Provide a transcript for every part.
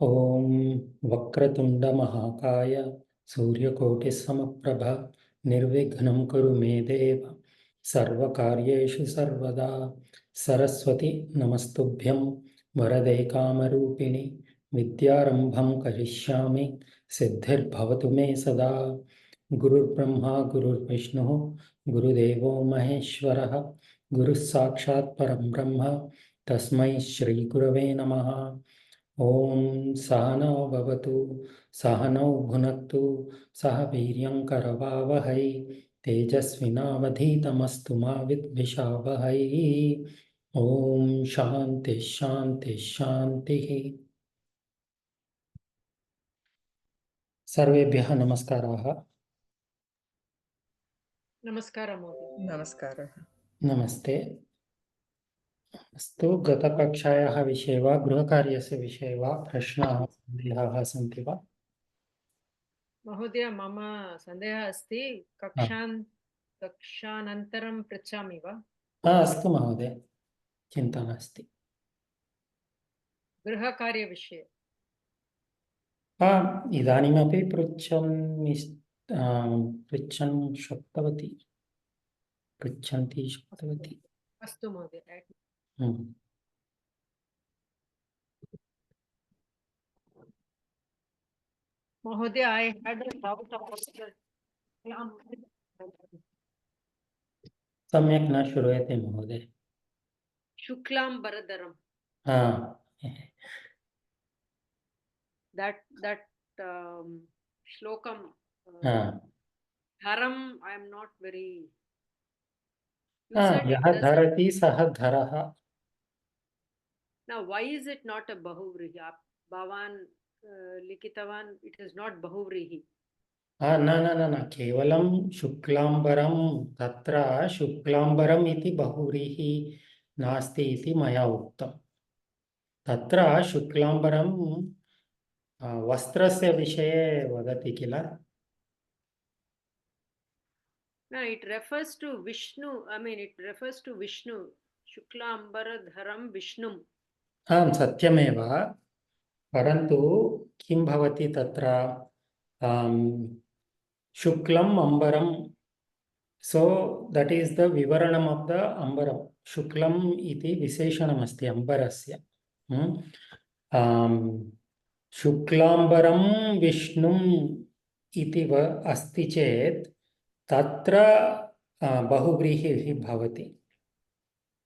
ॐ वक्रतुंड महाकाय सूर्यकोटिसमप्रभ निर्विघ्नं कुरु मे देव सर्वकार्येषु सर्वदा। सरस्वती नमस्तुभ्यं वरदे कामरूपिणि विद्यारंभं करिष्यामि सिद्धिर्भवतु मे सदा। गुरुर्ब्रह्मा गुरुर्विष्णुः गुरुदेवो महेश्वरः गुरुः साक्षात् परं ब्रह्म तस्मै श्री गुरवे नमः। ओम सहनौ भवतु सहनौ भुनक्तु सह वीर्यं करवावहै तेजस्विनावधीतमस्तु मा विद्विषावहै। ओम शांति शांति शांति। सर्वेभ्यः नमस्काराः। नमस्कारः महोदय। नमस्कारः। नमस्ते। अस्तु, गतकक्षायाः विषये वा गृहकार्यस्य विषये वा प्रश्नाः सन्देहाः सन्ति वा? महोदय, मम सन्देहः अस्ति, कक्षानन्तरं पृच्छामि वा? अस्तु महोदय, चिन्ता नास्ति। गृहकार्यविषये इदानीमपि पृच्छन् शक्तवती, पृच्छन्ती शक्तवती। अस्तु महोदय। महोदय, I had a doubt about सम्यक् न श्रूयते महोदय। शुक्लाम्बरधरं, that shlokam, dharam, I am not very. यः धरति सः धरः। Now, why is it not a bahuvrihi? Bhavan likitavan, it is not bahuvrihi. न केवलं शुक्लाम्बरं, तत्र शुक्लाम्बरम् इति बहुव्रीहि नास्ति इति मया उक्तं। तत्र शुक्लाम्बरं वस्त्रस्य विषये वदति किल? No, it refers to Vishnu. I mean, it refers to Vishnu. Shuklambaradharam Vishnum. सत्यमेव, परन्तु किं भवति तत्र शुक्लम् अम्बरं, so that is the vivaranam of the ambaram. Shuklam iti visheshanam asti ambarasya. Shuklambaram vishnum iti va asti chet tatra bahuvrihi bhavati.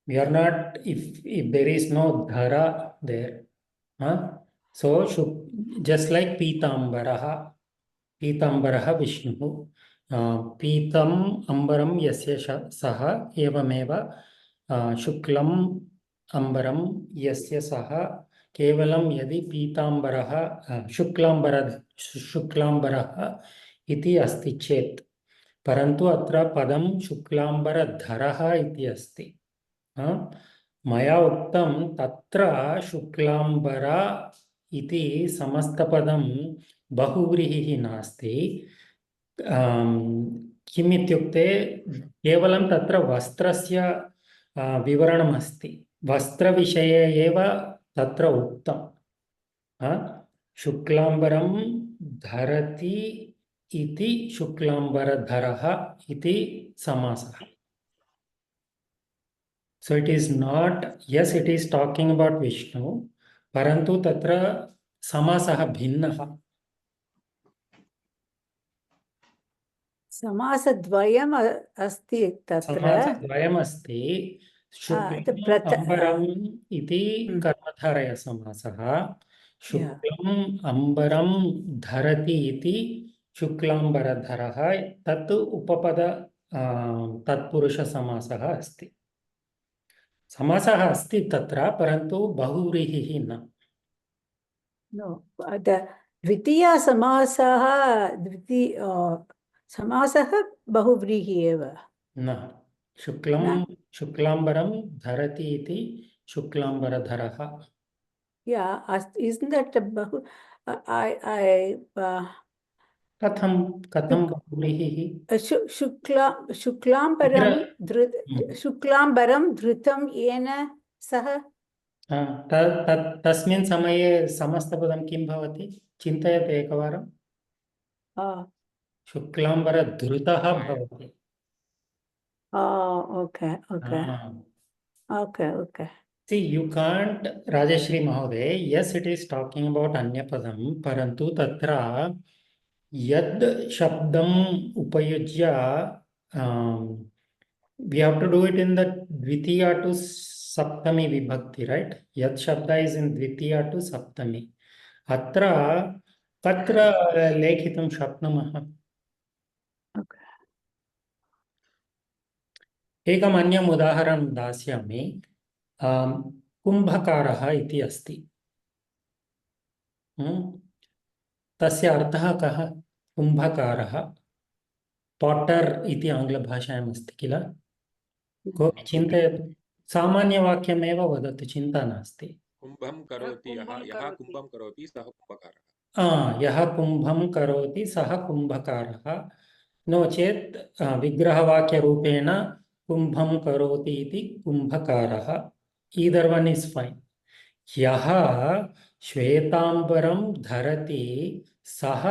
We are not, if there is no dhara there, so just like pitambaraha vishnu, Pitam अंबरम यस्य सः एवमेव शुक्लम अंबरम यस्य सः। केवलं यदि पीतांबरः शुक्लांबरः इति अस्ति चेत्, परन्तु अत्र पदं शुक्लांबरधरः इति अस्ति। मया उक्तं तत्र शुक्लांबर इति समस्तपदं बहुव्रीहिः नास्ति। किमित्युक्ते केवलं तत्र वस्त्रस्य विवरणम् अस्ति, वस्त्रविषये एव तत्र उक्तं। शुक्लांबरं धरति इति शुक्लांबरधरः इति समासः। So it is not, yes, it is talking about Vishnu, परन्तु तत्र समासः भिन्नः। समासद्वयम् अस्ति तत्र। समासद्वयम् अस्ति। शुक्लम् अम्बरम् इति कर्मधारय समासः, शुक्लम् अम्बरं धरति इति शुक्लांबरधरः, तत् उपपद तत्पुरुष समासः अस्ति। समासः अस्ति तत्र, परन्तु बहुव्रीहिः न। द्वितीय समासः बहुव्रीहि एव न। शुक्लांबरं धरति इति शुक्लांबरधरः। isn't that बहु कथं बहुव्रीहिः? शुक्लांबरं धृतं येन सह। तस्मिन् समये समस्तपदं किं भवति? चिन्तयतु एकवारं। शुक्लाम्बरधृतः भवति। Okay okay okay okay See, you can't, Rajashri Mahoday, yes, it is talking about Anyapadam, Parantu Tatra Yad Shabdam Upayujya, we have to do it in the Dvitiya to Saptami Vibhakti, right? Yad Shabda is in Dvitiya to Saptami. Atra Tatra Lekhitam Shapnamaha. Okay एकम् अन्यम् उदाहरणं दास्यामि. कुम्भकारः इति अस्ति. तस्य अर्थः कः? कुम्भकारः, Potter इति आङ्ग्लभाषायाम् अस्ति किल? कोऽपि चिन्तयतु. सामान्यवाक्यमेव वदतु, चिन्ता नास्ति. कुम्भं करोति यः कुम्भं करोति सः कुम्भकारः. यः कुम्भं करोति सः कुम्भकारः. नो चेत् विग्रहवाक्यरूपेण कुम्भं करोति इति कुम्भकारः. ईदर् वन इज फाइन. यः श्वेतांबरं धरति सः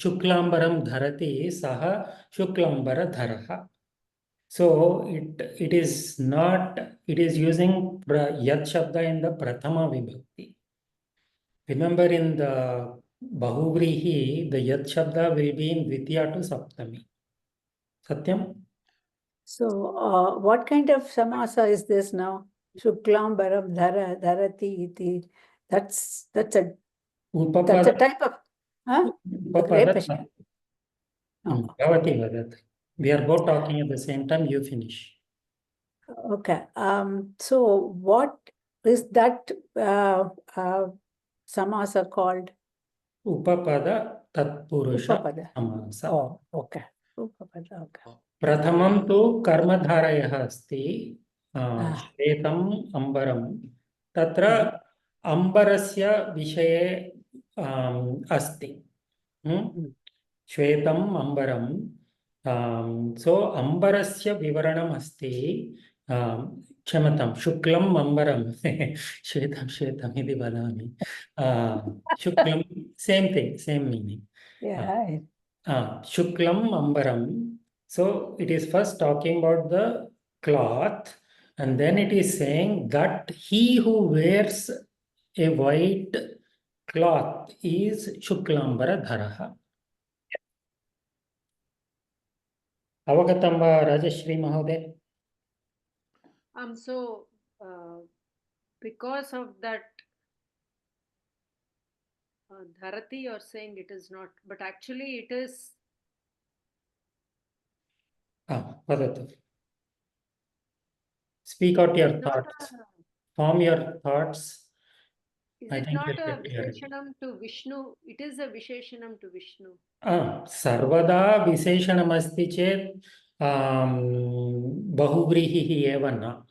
शुक्लांबरं धरति सः शुक्लांबरधरः. So it is not, it is using yat shabda in the prathama vibhakti. Remember, in the bahuvrihi, the yat shabda will be in dvitiya to saptami. Satyam? So what kind of samasa is this now? Shuklambaram dharati iti. That's a type of Upapada. Bhavati vadat. We are both talking at the same time. You finish. Okay. So what is that samasa called? Upapada tatpurusha Upapada. samasa. Oh, okay. Upapada, okay. प्रथमं तु कर्मधारयः अस्ति. श्वेतम् अम्बरं. तत्र अम्बरस्य विषये अस्ति. श्वेतम् अम्बरं. सो अम्बरस्य विवरणम् अस्ति. क्षमतां, शुक्लम् अम्बरं. श्वेतम् इति वदामि. शुक्लं, same thing, same meaning. Shuklam Ambaram. So it is first talking about the cloth, and then it is saying that he who wears a white cloth is Shuklambara Dharaha. Avagatam va Rajashri Mahoday? So because of that Dharati, you're saying it is not, but actually it is. Vadatu. Speak out your thoughts. Form your thoughts. Is it not a Visheshanam to Vishnu? It is a Visheshanam to Vishnu. Sarvada Visheshanam asti chet bahuvrihi ev na.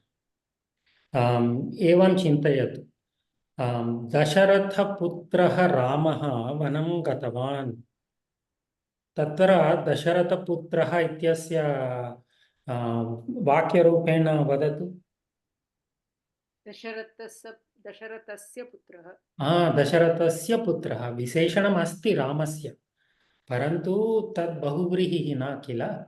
Evam chintayatu. Dasharatha putraha Ramaha vanam gatavan. Tatra Dasharatha putraha ityasya vakyarupena vadatu. Dasharatasya putraha. Dasharatasya putraha. Visheshanam asti Ramasya. Parantu tad bahuvrihi na kila.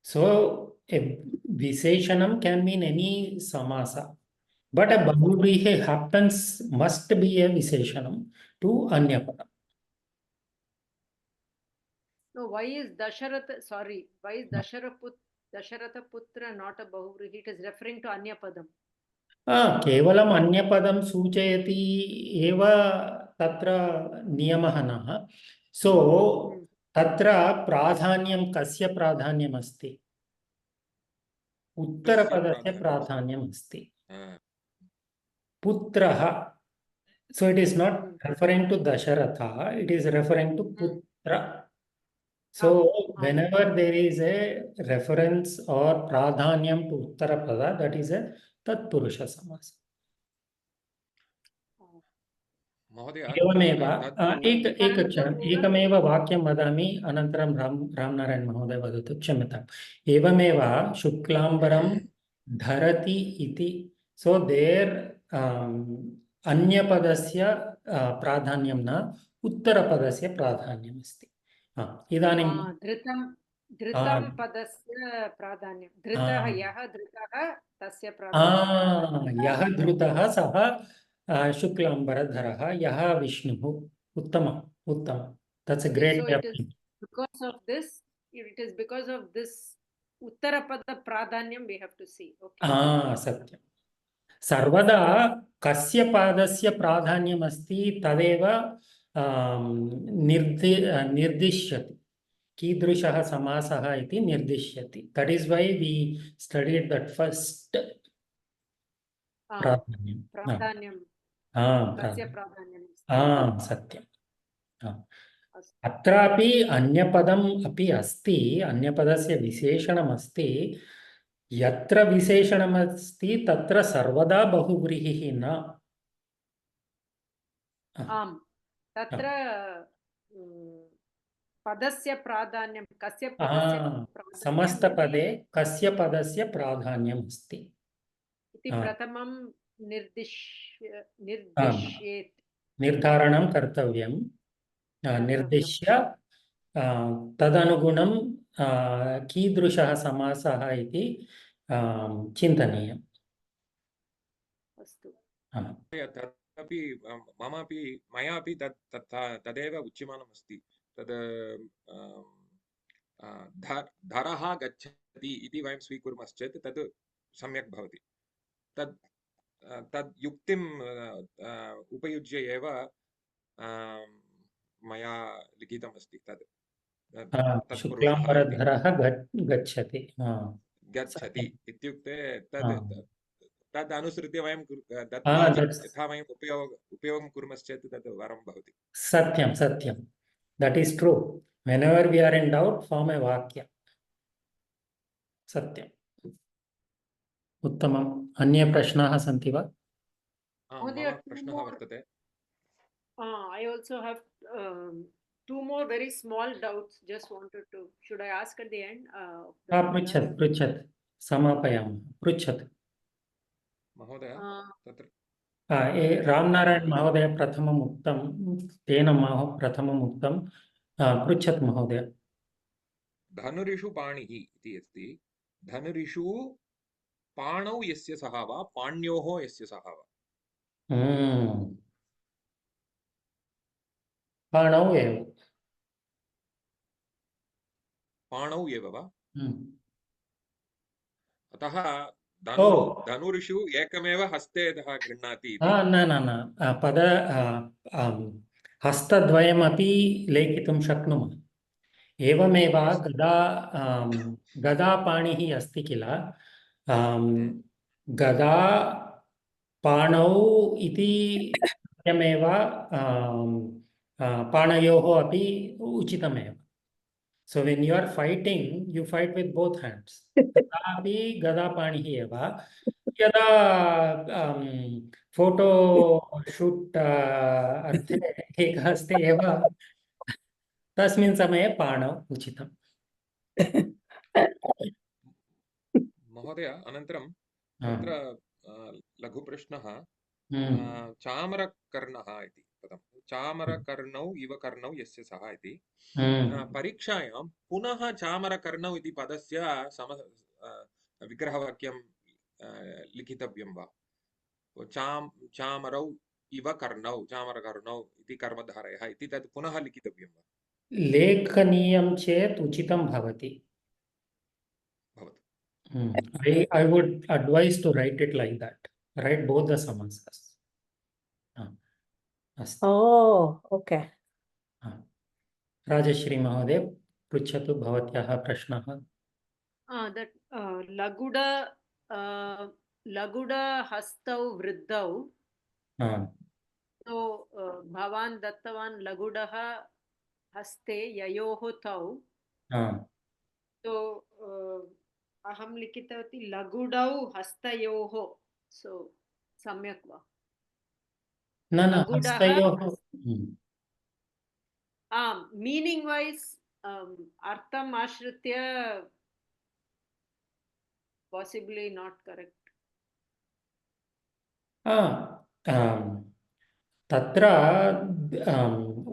So a Visheshanam can mean any samasa. But a bahuvrihi happens, must be a Visheshanam to Anyapada. No, why is Dasharatha Putra not a bahuvrihi? It is referring to Anyapadam. केवलम् अन्यपदं सूचयति एव तत्र नियमः नः. सो तत्र प्राधान्यं कस्य प्राधान्यम् अस्ति? उत्तरपदस्य प्राधान्यम् अस्ति. पुत्रः. So it is not referring to Dasharatha, it is referring to Putra. So whenever there is a reference or pradhanyam to Uttarapada, that is a Tatpurusha Samasa. महोदय एवमेव तत्तु एकमेव वाक्यं वदामि अनन्तरं रामनारायण महोदय वदतु क्षम्यताम् एवमेव शुक्लाम्बरं धरति इति सो देर् अन्यपदस्य प्राधान्यं न उत्तरपदस्य प्राधान्यम् अस्ति इदानीं धृतं पदस्य प्राधान्यं धृतः यः धृतः तस्य प्राधान्यं यः धृतः सः शुक्लाम्बरधरः यः विष्णुः उत्तमम् that's a great so it is because of this uttarapada pradhanyam we have to see सत्यं सर्वदा कस्य पादस्य प्राधान्यम् अस्ति तदेव निर्दिश्यति कीदृशः समासः इति निर्दिश्यति that is why we studied that first प्राधान्यं कस्य प्राधान्यं सत्यं अत्रापि अन्यपदम् अपि अस्ति अन्यपदस्य विशेषणम् अस्ति यत्र विशेषणम् अस्ति तत्र सर्वदा बहुव्रीहिः न आम् तत्र पदस्य प्राधान्यं कस्य पदस्य समस्तपदे कस्य पदस्य प्राधान्यम् अस्ति इति प्रथमं निर्धारणं कर्तव्यं निर्दिश्य तदनुगुणं कीदृशः समासः इति चिन्तनीयम् अस्तु तदपि मयापि तदेव उच्यमानम् अस्ति तद् धरः गच्छति इति वयं स्वीकुर्मश्चेत् तद् सम्यक् भवति तद् युक्तिम् उपयुज्य एव मया लिखितम् अस्ति तद् शुक्लाम्बरधरः गच्छति इत्युक्ते तद् अनुसृत्य वयं यथा वयं उपयोगं कुर्मश्चेत् तद् वरं भवति सत्यं that is true whenever we are in doubt form a vakya सत्यम् उत्तमम् अन्ये प्रश्नाः सन्ति वा प्रश्नः वर्तते I also have two more very small doubts just wanted to should I ask at the end पृच्छत् समापयामः पृच्छत् महोदय तत्र रामनारायण महोदय प्रथमम् उक्तं तेन प्रथमम् उक्तं पृच्छत् महोदय धनुरिषु पाणिः इति अस्ति धनुरिषु पाणौ यस्य सः वा पाण्योः यस्य सः वा पाणौ एव वा अतः धनुरिषु एकमेव हस्ते गृह्णाति न पद हस्तद्वयमपि लेखितुं शक्नुमः एवमेव गदापाणिः अस्ति किल गदा पाणौ इति सत्यमेव पाणयोः अपि उचितमेव so when you are fighting you fight with both hands तथापि गदापाणिः एव यदा फोटो शूट अर्थे एकहस्ते एव तस्मिन् समये पाणौ उचितम् महोदय अनन्तरं तत्र लघुप्रश्नः चामरकर्णः इति पदं चामरकर्णौ इव कर्णौ यस्य सः इति परीक्षायां पुनः चामरकर्णौ इति पदस्य विग्रहवाक्यं लिखितव्यं वा चामरौ इव कर्णौ चामरकर्णौ इति कर्मधारयः इति तत् पुनः लिखितव्यं वा लेखनीयं चेत् उचितं भवति I would advise to write it like that. Write both the samasas. Oh, okay. Rajashri Mahoday, पृच्छतु भवत्याः प्रश्नः. That laguda hastau vriddau. So bhavan dattavan lagudaha haste yayoho tau. So aham likitavati lagudau hastayoho. So samyak va. न न Lagudaha, हस्तयोः meaning wise, artham ashritya, possibly not correct. तत्र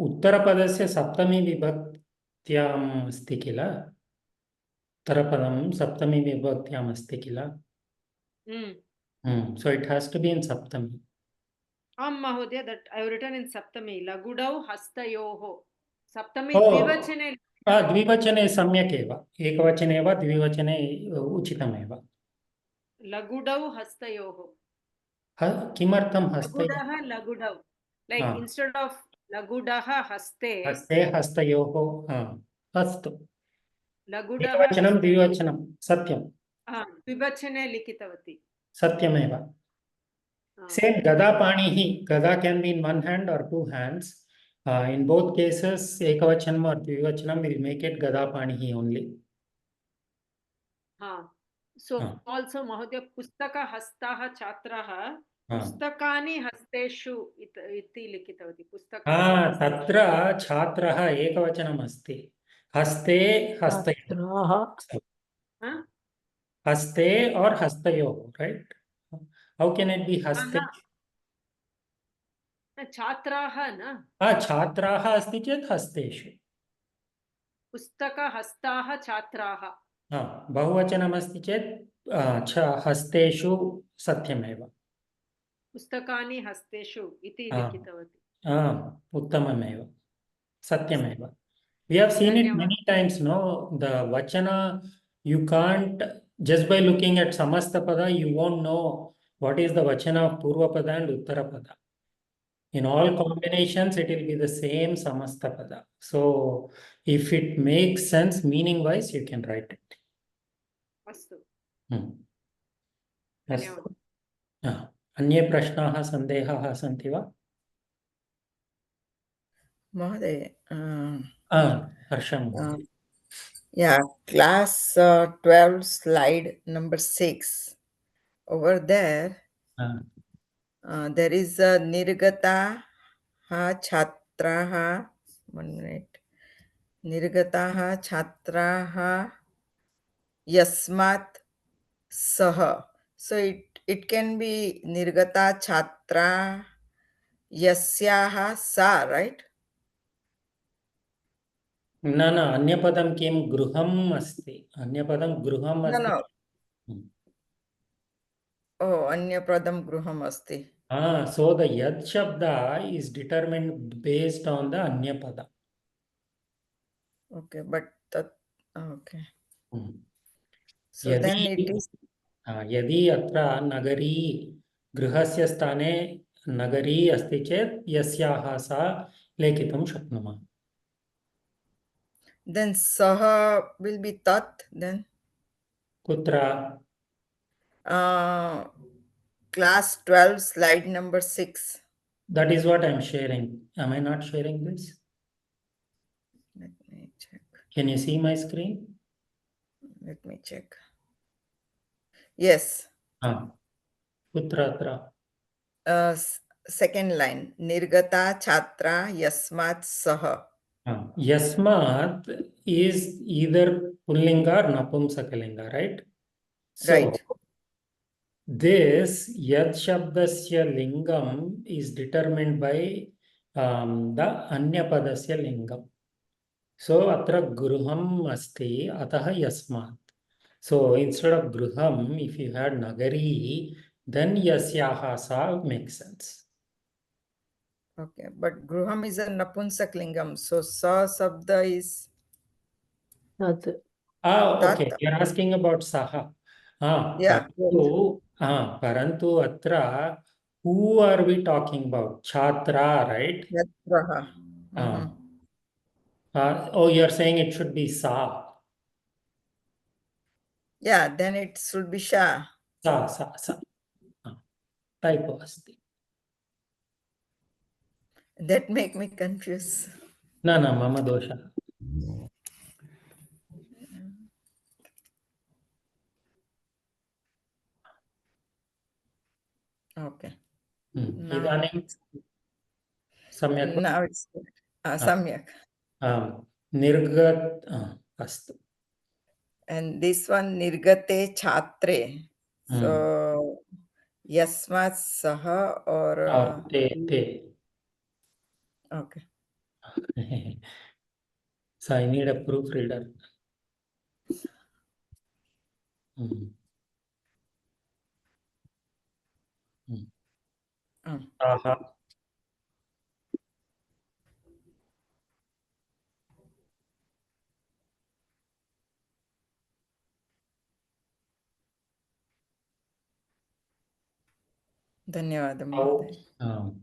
उत्तरपदस्य सप्तमी विभक्त्याम् अस्ति किल उत्तरपदं सप्तमी विभक्त्याम् अस्ति किल so it has to be in saptami. Mahodaya, that I have written in Saptami. Lagudau hastayoho. Saptami Oh. dvivachane. द्विवचने सम्यक् एव एकवचने वा द्विवचने उचितमेव Lagudau hastayoho. किमर्थं हस्तयोः Lagudaha lagudau. Like instead of lagudaha haste. हस्ते हस्तयोः अस्तु Lagudaha एकवचनं द्विवचनं सत्यं द्विवचने लिखितवती. सत्यमेव Same gada panihi. Gada can be in one hand or two hands. In both cases, ekavachanam or dvivachanam will make it gada panihi only. So also Mahodaya pustaka hastaha chatraha pustakani hasteshu iti likitavati. Pustaka. Tatra chatraha ekavachanam asti. Haste hastayoh. Haste or hastayoh, right? How can it be haste? Chatraha na. Chatraha asti chet hasteshu. Pustaka hastaha chatraha. बहुवचनमस्ति चेत् हस्तेषु सत्यमेव पुस्तकानि हस्तेषु इति लिखितवती. उत्तममेव सत्यमेव we have seen it many times no the vachana you can't just by looking at samastapada you won't know what is the vachana of purvapada and uttarapada in all combinations it will be the same samastapada so if it makes sense meaning wise you can write it अस्तु अस्तु अन्ये प्रश्नाः सन्देहाः सन्ति वा महोदय हर्षं yeah class 12 slide number 6 over there there is a nirgata ha chhatraha 1 minute nirgataha chhatraha yasmat sah so it can be nirgata chhatra yasyaha sa right न न अन्यपदं किं गृहम् अस्ति अन्यपदं गृहम् अस्ति oh अन्यपदं गृहम् अस्ति so the yad shabda is determined based on the anyapada okay but that okay so यदि then it is यदि अत्र नगरी गृहस्य स्थाने नगरी अस्ति चेत् यस्याः सा लेखितुं शक्नुमः then saha will be tat then कुत्र class 12 slide number 6 that is what I am sharing am I not sharing this let me check can you see my screen let me check yes कुत्र अत्र second line nirgata chhatra yasmat saha Yasmat is either pullinga or napumsakalinga, right? So, right. This yad shabdasya lingam is determined by the anyapadasya lingam. So, atra gruham asti ataha yasmat. So, instead of gruham, if you had nagari, then yasyaha sa makes sense. Okay, but gruham is a napunsak lingam, so sa sabda is Tat. Okay, you are asking about saha. Yeah. Parantu atra, who are we talking about? Chhatra, right? Yatraha. Oh, you are saying it should be sa. Yeah, then it should be sha. Sa. Typo asti. That make me confused. No, mama dosha. Okay. Idanim सम्यक् वा? Now it's good. Samyak. आम्, निर्गत अस्तु. And this one nirgate chhatre. So yasmat saha or ते okay. So I need a proofreader. आहा. Dhanyawad Oh, Mahoday. आम्.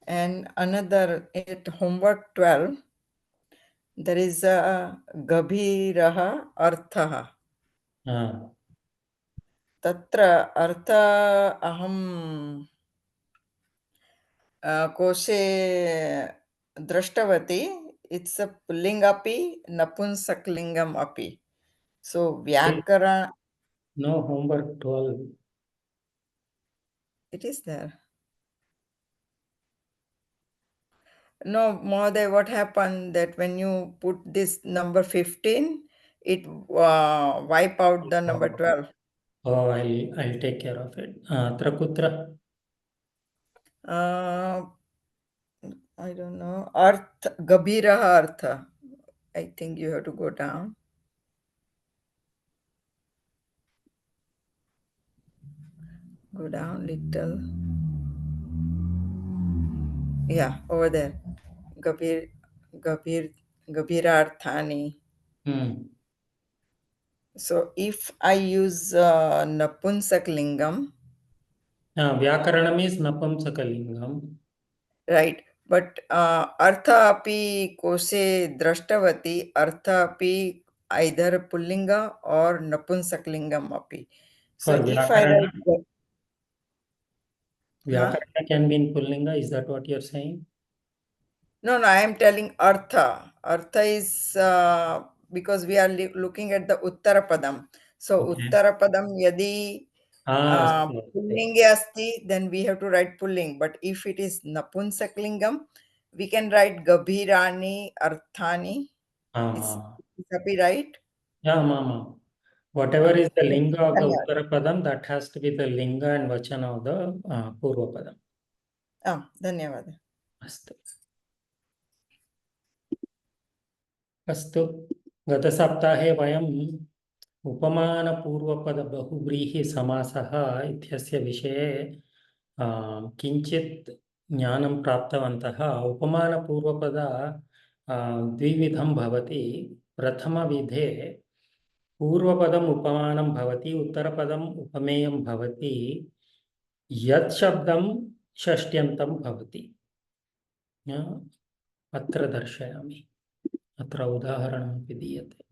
And another at homework 12, there is a gabhiraha arthaha. Tatra artha aham koshe drashtavati. It's a pulling api, napunsaklingam api. So vyakara, No, homework 12. it is there. No, Mahoday, what happened that when you put this number 15, it wipe out the number 12. Oh, I'll take care of it. अत्र कुत्र? I don't know. Arth, Gabhiraha Artha. I think you have to go down. Go down little. Yeah, over there. Gabhirarthani. So if I use Napunsaklingam, Vyakaranam is Napumsakalingam. right, but Artha api kose drashtavati, Artha api either Pullinga or Napunsaklingam api. So For if I Vyakarana, write Vyakarana can be in Pullinga. Is that what you're saying? No, I am telling Artha. Artha is because we are looking at the Uttarapadam. So Okay. Uttarapadam yadi अस्तु. Pullinge asti, then we have to write Pulling. But if it is Napunsaklingam, we can write Gabhirani Arthani. Is happy right? Yeah, Mama. Whatever is the linga of the Dhanyawad. Uttarapadam, that has to be the linga and vachana of the Purvapadam. Dhanyawad. अस्तु. अस्तु. गतसप्ताहे वयम् उपमानपूर्वपदबहुव्रीहिसमासः इत्यस्य विषये किञ्चित् ज्ञानं प्राप्तवन्तः. उपमानपूर्वपद द्विविधं भवति. प्रथमविधे पूर्वपदम् उपमानं भवति, उत्तरपदम् उपमेयं भवति. यत् शब्दं षष्ट्यन्तं भवति. अत्र दर्शयामि. अत्र उदाहरणमपि दीयते.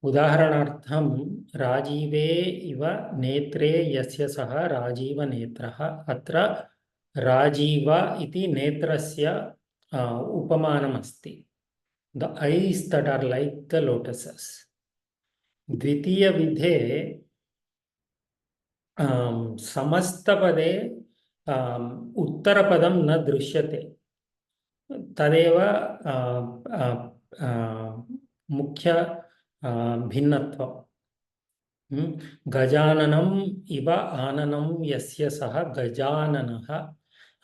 उदाहरणार्थं राजीवे इव नेत्रे यस्य सः राजीवनेत्रः. अत्र राजीव इति नेत्रस्य उपमानमस्ति. The eyes that are like the lotuses. द्वितीयविधे समस्तपदे उत्तरपदं न दृश्यते. तदेव मुख्य भिन्नत्वं. गजाननम् इव आननं यस्य सः गजाननः.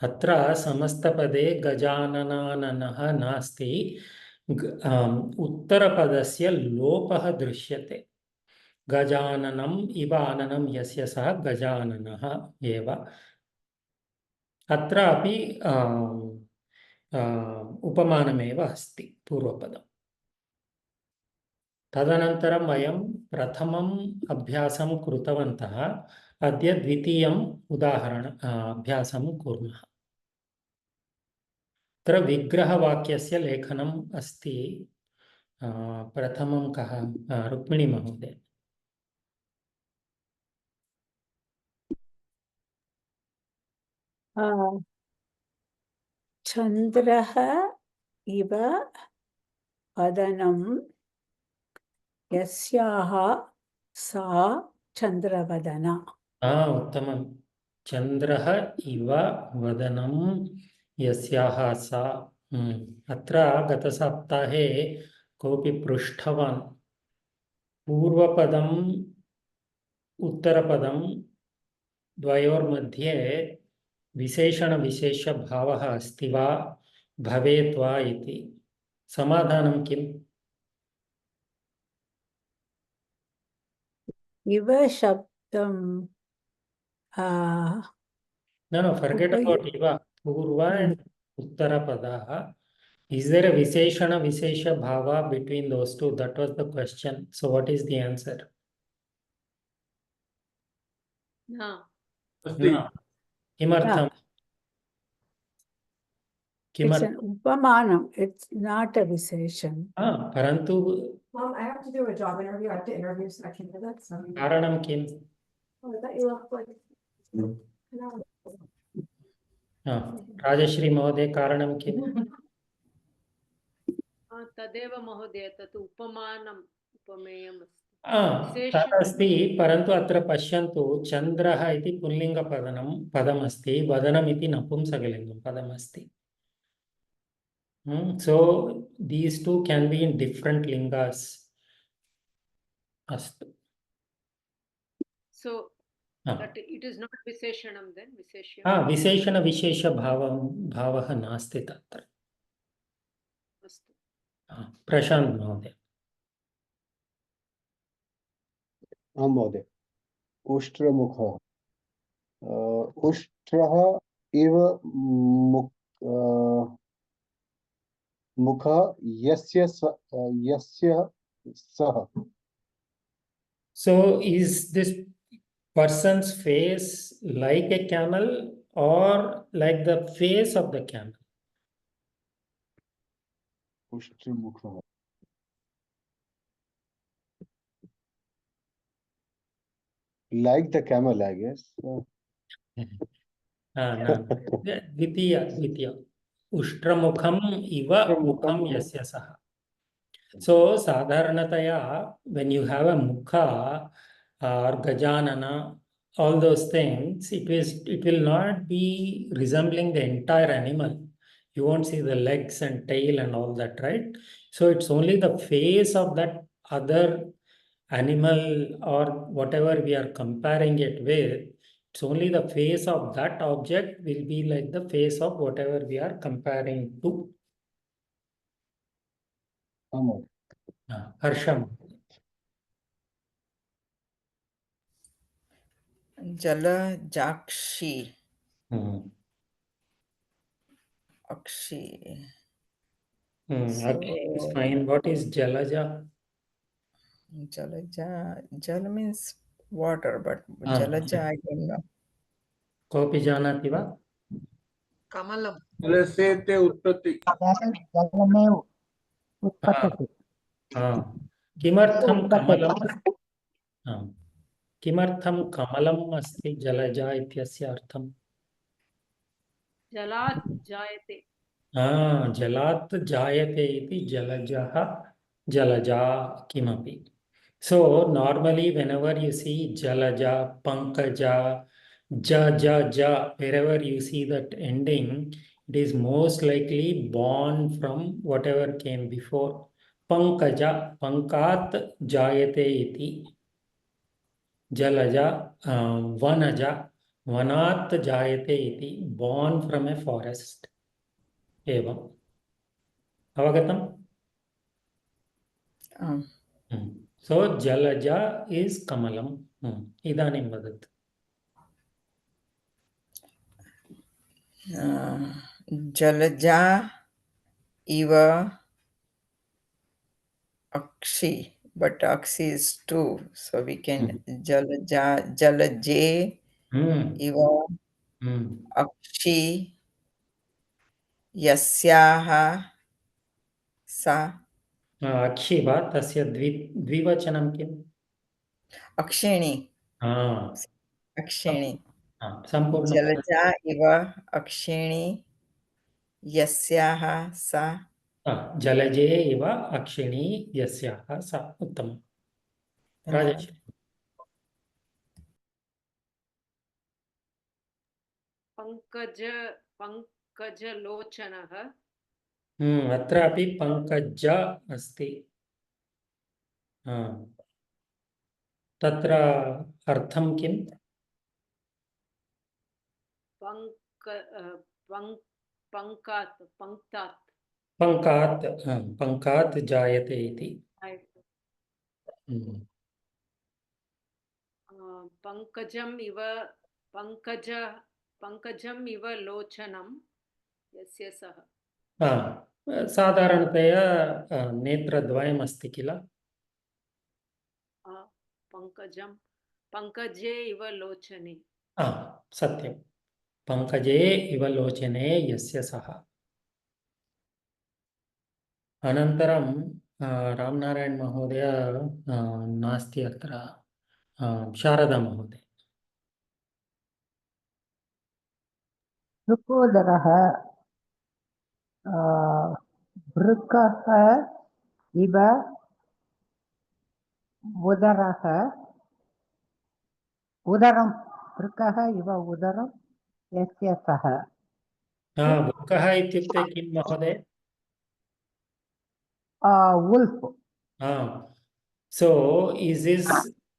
अत्र समस्तपदे गजाननाननः नास्ति. उत्तरपदस्य लोपः दृश्यते. गजाननम् इव आननं यस्य सः गजाननः एव. अत्रापि उपमानमेव अस्ति पूर्वपदम्. तदनन्तरं वयं प्रथमम् अभ्यासं कृतवन्तः. अद्य द्वितीयम् अभ्यासं कुर्मः. अत्र विग्रहवाक्यस्य लेखनम् अस्ति. प्रथमं कः? रुक्मिणी महोदय. चन्द्रः इव वदनं यस्याः सा चन्द्रवदना. उत्तमम्. चन्द्रः इव वदनं यस्याः सा। अत्र गतसप्ताहे कोऽपि पृष्टवान् पूर्वपदम् उत्तरपदं द्वयोर्मध्ये विशेषणविशेषभावः अस्ति वा भवेत् वा इति। समाधानं किम्? इव शब्दं No, forget about iva. Purva and uttarapada. Is there a visheshana vishesha bhava between those two? That was the question. So what is the answer? No. No. Kimartham? It's an upamanam. It's not a visheshan. Parantu Mom, I have to do a job interview. I have to interview so I can do that. So. karanam kim? Oh, I thought you looked like. No. Rajashri Mahoday karanam kim? तदेव महोदय तत् उपमानम् उपमेयम् तदस्ति परन्तु अत्र पश्यन्तु चन्द्रः इति पुल्लिङ्गपदमस्ति वदनम् इति नपुंसकलिङ्गं पदमस्ति. So these two can be in different lingas. Astu. So that it is not visheshanam then visheshya. विशेषण विशेष भावः नास्ति तत्र. अस्तु. प्रशान्त महोदय. आं महोदय. उष्ट्रमुखः उष्ट्रः इव मुखः यस्य सः. So is this person's face like a camel or like the face of the camel? उष्ट्रमुखः like the camel, I guess. द्वितीय उष्ट्रमुखम् इव मुखं यस्य सः. So sadharanataya, when you have a mukha or gajanana, all those things, it will not be resembling the entire animal. You won't see the legs and tail and all that, right? So it's only the face of that other animal or whatever we are comparing it with. It's only the face of that object will be like the face of whatever we are comparing to. Harsham. Jalajakshi. Akshi. Okay, it's fine. What is Jalaja? Jal means water, but Jalaja I don't know. Kopi janati va? Kamalam. जलसेते उत्पत्ति जलमेव उत्पतति. किमर्थं कमलम्? किमर्थं कमलम् अस्ति जलजा इत्यस्य अर्थम्? जलात् जायते. जलात् जायते इति जलजः जलजा किमपि. So normally whenever you see jalaja, pankaja, ja, wherever you see that ending, it is most likely born from whatever came before. Pankaja, pankat jayate iti. Jalaja, vanaja, vanat jayate iti. Born from a forest. Evam. Avagatam? So Jalaja is Kamalam. Idanim vadat. Jalaja iva Akshi, but Akshi is two, so we can Jalaja Jalaje iva Akshi yasyaha sa. Akshi va tasya dvivachanam kim? Akshini. Akshini. Sampurna. Jalaja iva Akshini yasyaha sa. Jalaje iva akshini yasyaha sa. Uttam. Rajesh. पङ्कजलोचनः अत्रापि पङ्कज अस्ति। तत्र अर्थं किम्? पङ्कात् जायते इति। पङ्कजम् इव लोचनं यस्य सः। साधारणतया नेत्रद्वयम् अस्ति किल? पङ्कजे इव लोचने। सत्यं, पङ्कजे इव लोचने यस्य सः। अनन्तरं रामनारायण महोदय नास्ति अत्र, शारदा महोदय। वृकोदरः वृकः इव उदरः उदरं वृकः इव उदरं यस्य सः। वृकः इत्युक्ते किं महोदय? Wolf. So is his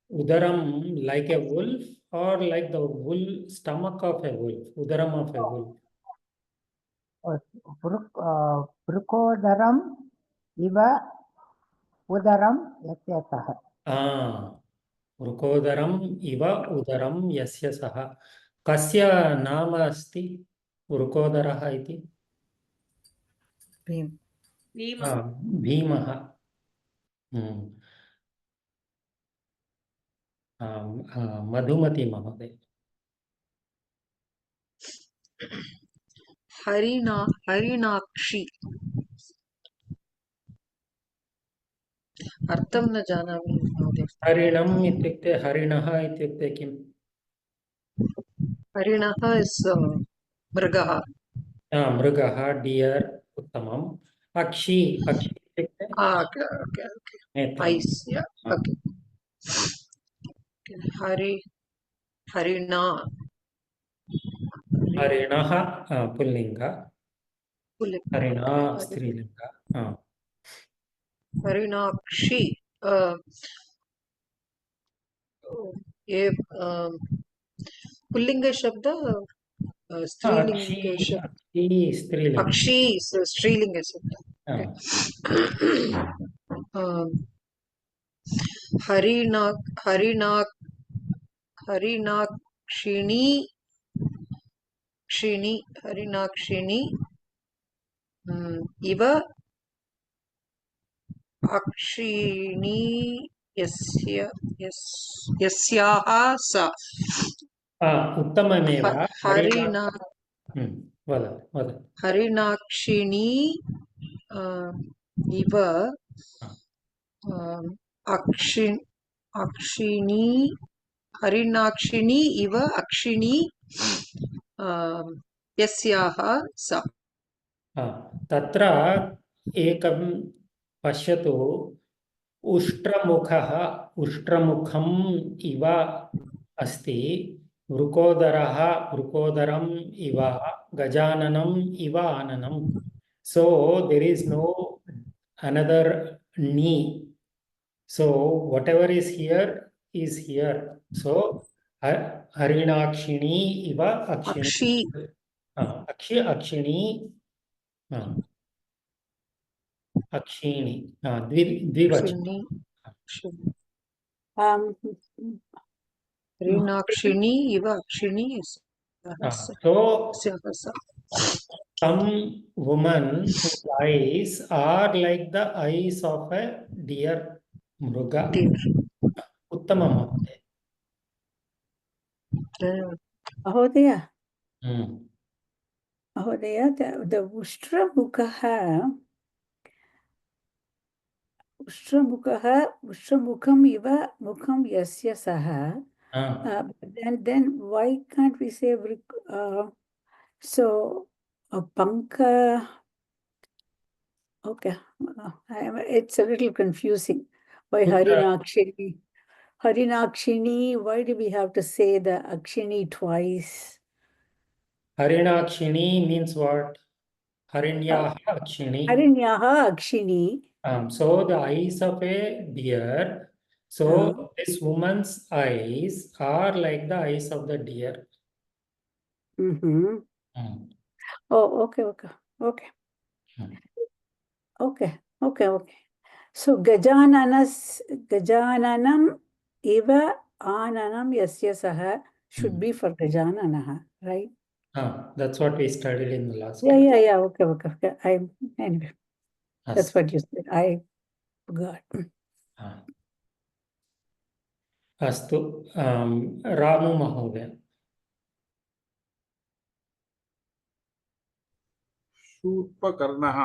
udaram like a wolf or like the stomach of a wolf? Udaram of a wolf. Vrukodaram iva udaram yasya saha. वृकोदरम् इव उदरं यस्य सः। कस्य नाम अस्ति वृकोदरः इति? भीमः। मधुमती महोदय। हरिणाक्षी अर्थं न जानामि महोदय। हरिणम् इत्युक्ते हरिणः इत्युक्ते किम्? हरिणः इस् मृगः। मृगः, डियर्, उत्तमम्। अक्षी इत्युक्ते हरिणः पुल्लिङ्ग, हरिणा स्त्रीलिङ्ग। हरिणाक्षी ये पुल्लिंग शब्द स्त्रीलिंग शब्द अक्षी स्त्रीलिंग शब्द। हरिणाक्षिणी इव अक्षिणी यस्याः सा। उत्तममेव। हरिणाक्षिणी इव अक्षिणी हरिणाक्षिणी इव अक्षिणी यस्याः सा। तत्र एकं पश्यतु, उष्ट्रमुखम् इव अस्ति, वृकोदरः वृकोदरम् इव, गजाननम् इव आननम्। So there is no another ni. So whatever is here is here. So Harinakshini iva akshini. Akshini. Akshini. Dvivachana. Harinakshini iva akshini. So some women whose eyes are like the eyes of a deer, mruga. Uttamam Mahodaya. Mahodaya, the Ushtramukham iva mukham yasya saha. Then why can't we say so panka? Okay, it's a little confusing. Why Harinakshini? Harinakshini, why do we have to say the Akshini twice? Harinakshini means what? Harinyaha akshini. Harinyaha Akshini. So the eyes of a deer. So this woman's eyes are like the eyes of the deer. Mm-hmm. Hmm. Oh, okay. Hmm. Okay. So Gajananam eva ananam yasya saha should be for Gajananaha, right? That's what we studied in the last Yeah. class. Okay. Anyway, that's Astu. what you said. I forgot. Astu. Ramu Mahoday. शूर्पकर्णः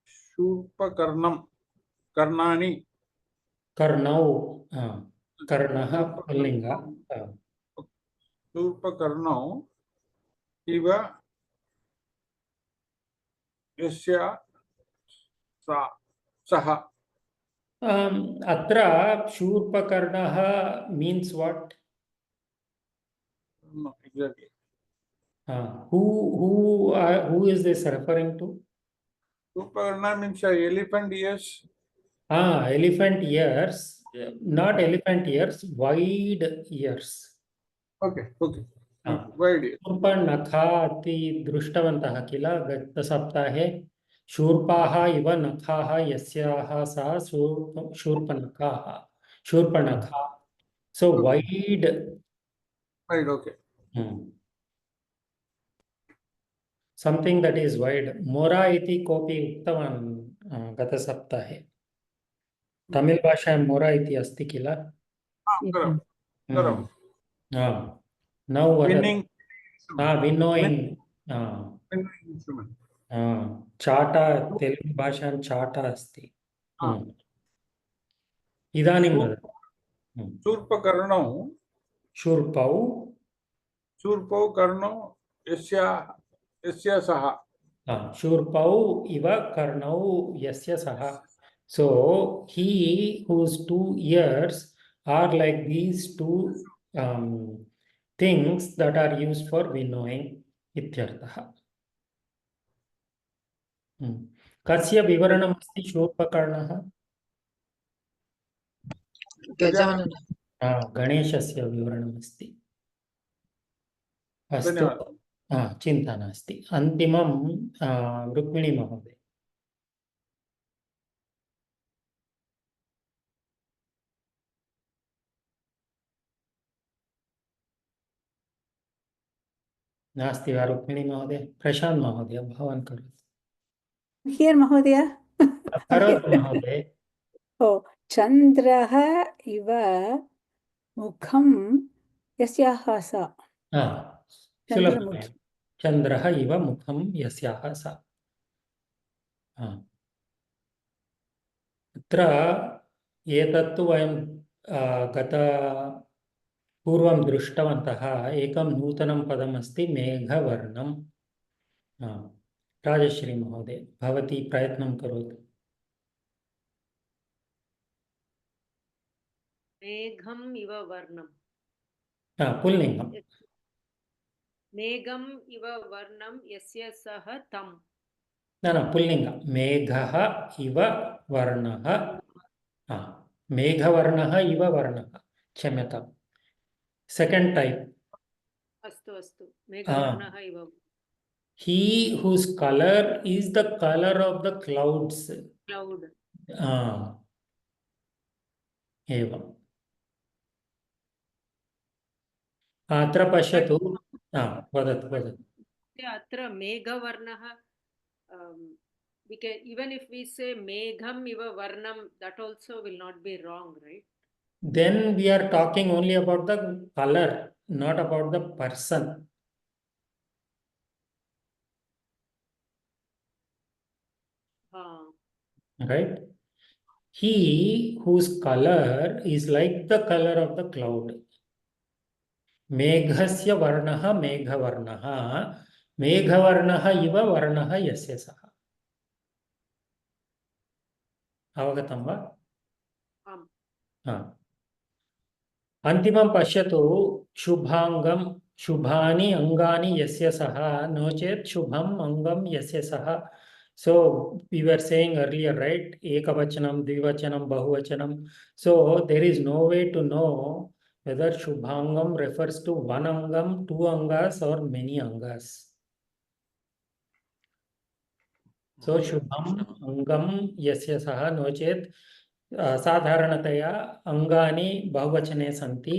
शूर्पकर्णं कर्णानि Karnau. Karnaha Pullinga. शूर्पकर्णौ इव यस्य सः Atra Shurpakarnaha means what? No, exactly. Who is this referring to? Shurpakarna means elephant ears. Elephant ears, not elephant ears, wide ears. Okay. Wide ears. Shurpanakha इति दृष्टवन्तः किल गतसप्ताहे शूर्पाः इव नखाः यस्याः सा Shurpanakha. So wide. Wide, okay. Something that is wide. Mora iti kopi उक्तवान् गतसप्ताहे. तमिल भाषायां मोरा इति अस्ति किल? Correct. Now Winning. winnowing. Winning instrument. चाटा तेलुगु भाषायां चाटा अस्ति. इदानीं वदतु. शूर्पकर्णौ शूर्पौ कर्णौ यस्य सः शूर्पौ इव कर्णौ यस्य सः. So he whose 2 ears are like these 2 things that are used for winnowing इत्यर्थः. कस्य विवरणम् अस्ति शूर्पकर्णः? गजानन गणेशस्य विवरणम् अस्ति. अस्तु, चिन्ता नास्ति. अन्तिमं रुक्मिणी महोदय. नास्ति वा रुक्मिणी महोदय? प्रशान्त महोदय भवान् करोतु. Here, Mahodaya. करोतु महोदय. Oh, Chandraha iva mukham yasyaha sa. सुलभतया. चन्द्रः इव मुखं यस्याः सा. अत्र एतत्तु वयं पूर्वं दृष्टवन्तः. एकं नूतनं पदमस्ति मेघवर्णं. राजश्री महोदय भवती प्रयत्नं करोतु. मेघम् इव वर्णम्. पुल्लिङ्गं. मेघम् इव वर्णं यस्य सः तं. न पुल्लिङ्गं. मेघः इव वर्णः. मेघवर्णः इव वर्णः. क्षम्यतां. Second type. अस्तु मेघवर्णः इव. He whose color is the color of the clouds. Cloud. एवम्. अत्र पश्यतु. वदतु. अत्र मेघवर्णः, even if we say megham iva varnam, that also will not be wrong, right? Then we are talking only about the color, not about the person. Right? He whose color is like the color of the cloud. मेघस्य वर्णः मेघवर्णः. मेघवर्णः इव वर्णः यस्य सः. अवगतं वा? अन्तिमं पश्यतु शुभाङ्गं शुभानि अङ्गानि यस्य सः नो चेत् शुभम् अङ्गं यस्य सः. So we were saying earlier, right? Ekavachanam, Dvivachanam, Bahuvachanam. So there is no way to know whether Shubhangam refers to one Angam, two Angas, or many Angas. So महोदय, Shubham प्रश्नः Angam Yasya Saha no chet साधारणतया अंगानि बहुवचने सन्ति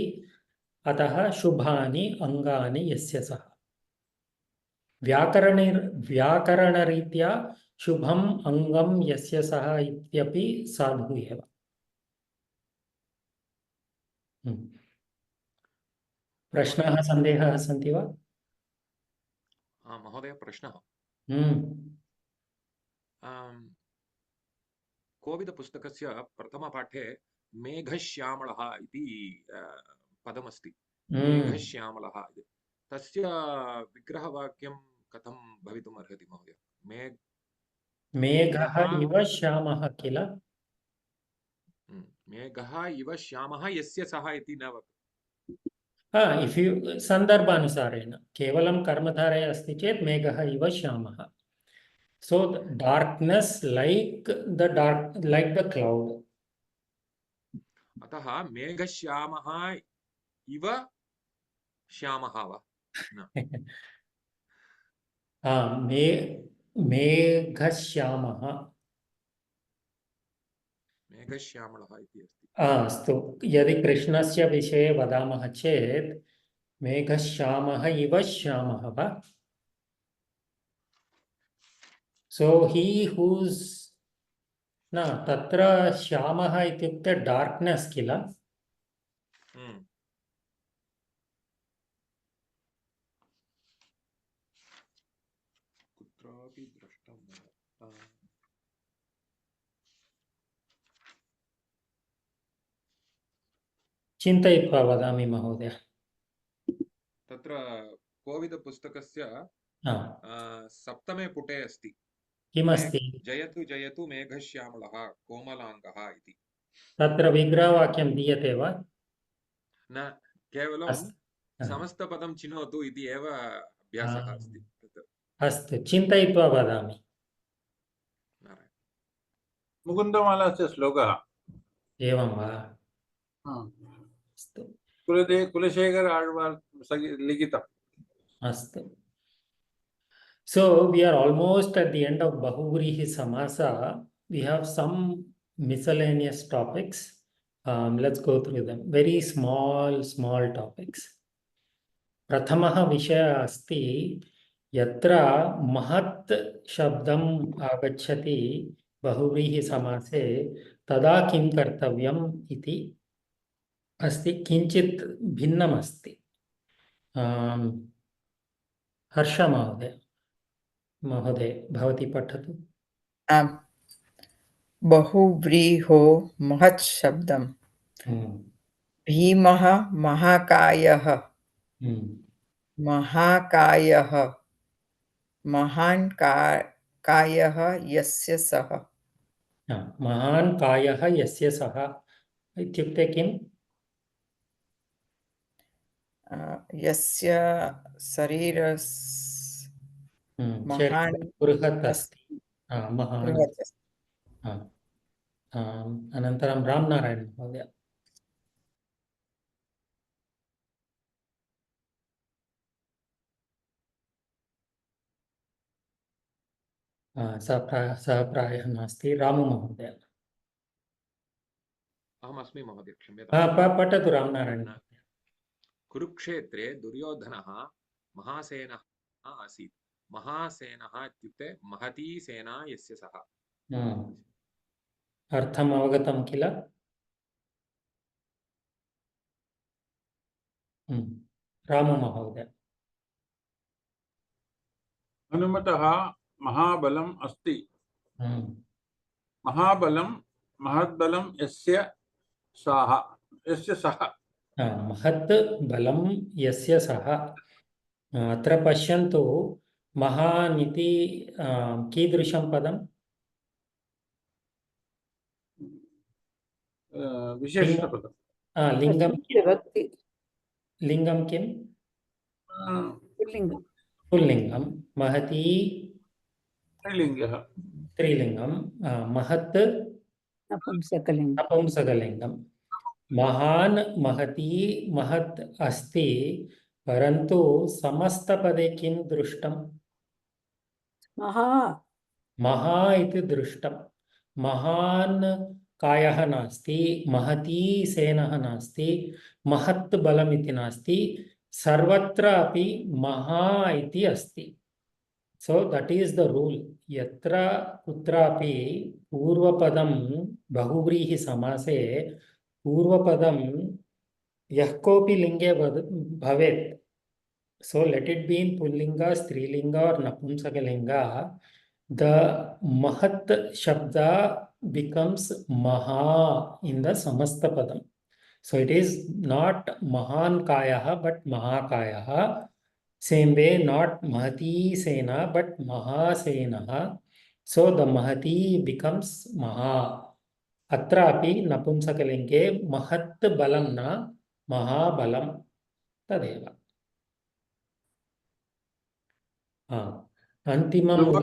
अतः शुभानि अंगानि यस्य सः. व्याकरणरीत्या शुभम अंगम यस्य सः इत्यपि साधु एव. प्रश्नाः सन्देहाः सन्ति वा? महोदय, प्रश्नः कोविदपुस्तकस्य प्रथमपाठे मेघश्यामलः इति पदमस्ति. मेघश्यामलः इति तस्य विग्रहवाक्यं कथं भवितुम् अर्हति महोदय? मेघः इव श्यामः किल? मेघः इव श्यामः यस्य सः इति न वक्तुम्. इफ् यू सन्दर्भानुसारेण केवलं कर्मधारय अस्ति चेत् मेघः इव श्यामः. So darkness like the cloud. अतः मेघश्यामः इव श्यामः वा? मेघश्यामः. मेघश्यामलः इति अस्ति. अस्तु, यदि कृष्णस्य विषये वदामः चेत् मेघश्यामः इव श्यामः वा? So he who's न तत्र श्यामः इत्युक्ते डार्क्नेस् किल? कुत्रापि दृष्टं न. चिन्तयित्वा वदामि महोदय. तत्र कोविदपुस्तकस्य सप्तमे पुटे अस्ति. किमस्ति? जयतु जयतु मेघश्यामलः कोमलाङ्गः इति. तत्र विग्रहवाक्यं दीयते वा? न, केवलं समस्तपदं चिनोतु इति एव अभ्यासः अस्ति. अस्तु, चिन्तयित्वा वदामि. मुकुन्दमालास्य श्लोकः. एवं वा? अस्तु. कुलशेखर आळ्वार् लिखितम्. अस्तु. So we are almost at the end of Bahuvrihi Samasa. We have some miscellaneous topics. Let's go through them. Very small topics. Prathamah Vishaya asti yatra mahat shabdam agacchati Bahuvrihi Samase tada kim kartavyam iti asti kinchit bhinnam asti. Harsha महोदय भवती पठतु. आम्. बहुव्रीहो महत् शब्दं. भीमः महाकायः. महाकायः महान् कायः यस्य सः. महान् कायः यस्य सः इत्युक्ते किम्? यस्य शरीरस् महान् बृहत् अस्ति. महान्. अनन्तरं रामनारायण महोदय. सः प्रायः नास्ति. रामु महोदय. अहमस्मि महोदय, क्षम्यतां. पठतु रामनारायण. कुरुक्षेत्रे दुर्योधनः महासेनः आसीत्. महासेनः इत्युक्ते महती सेना यस्य सः. अर्थम् अवगतं किल? रामु महोदय. हनुमतः महाबलम् अस्ति. महाबलं महद्बलं यस्य सः. महत् बलं यस्य सः. अत्र पश्यन्तु, महान् इति कीदृशं पदं? विशेषणपदं. लिङ्गं षष्ठी विभक्ति लिङ्गं किं पुल्लिङ्गं पुल्लिङ्गं महती स्त्रीलिङ्गः स्त्रीलिङ्गं महत् नपुंसकलिङ्गं नपुंसकलिङ्गं महान् महती महत् अस्ति परन्तु समस्तपदे किं दृष्टं महा महा इति दृष्टं महान् कायः नास्ति महती सेनः नास्ति महत् बलम् इति नास्ति सर्वत्र अपि महा इति अस्ति so that is the rule यत्र कुत्रापि पूर्वपदं बहुव्रीहि समासे पूर्वपदं यः कोऽपि लिङ्गे भवेत् so let it be in pullinga strilinga or napumsakalinga the mahat shabda becomes maha in the samasta padam so it is not mahan kayah but mahakayah same way not mahati sena but mahasenah so the mahati becomes maha atrapi napumsakalinge mahat balam na mahabalam tadeva antimam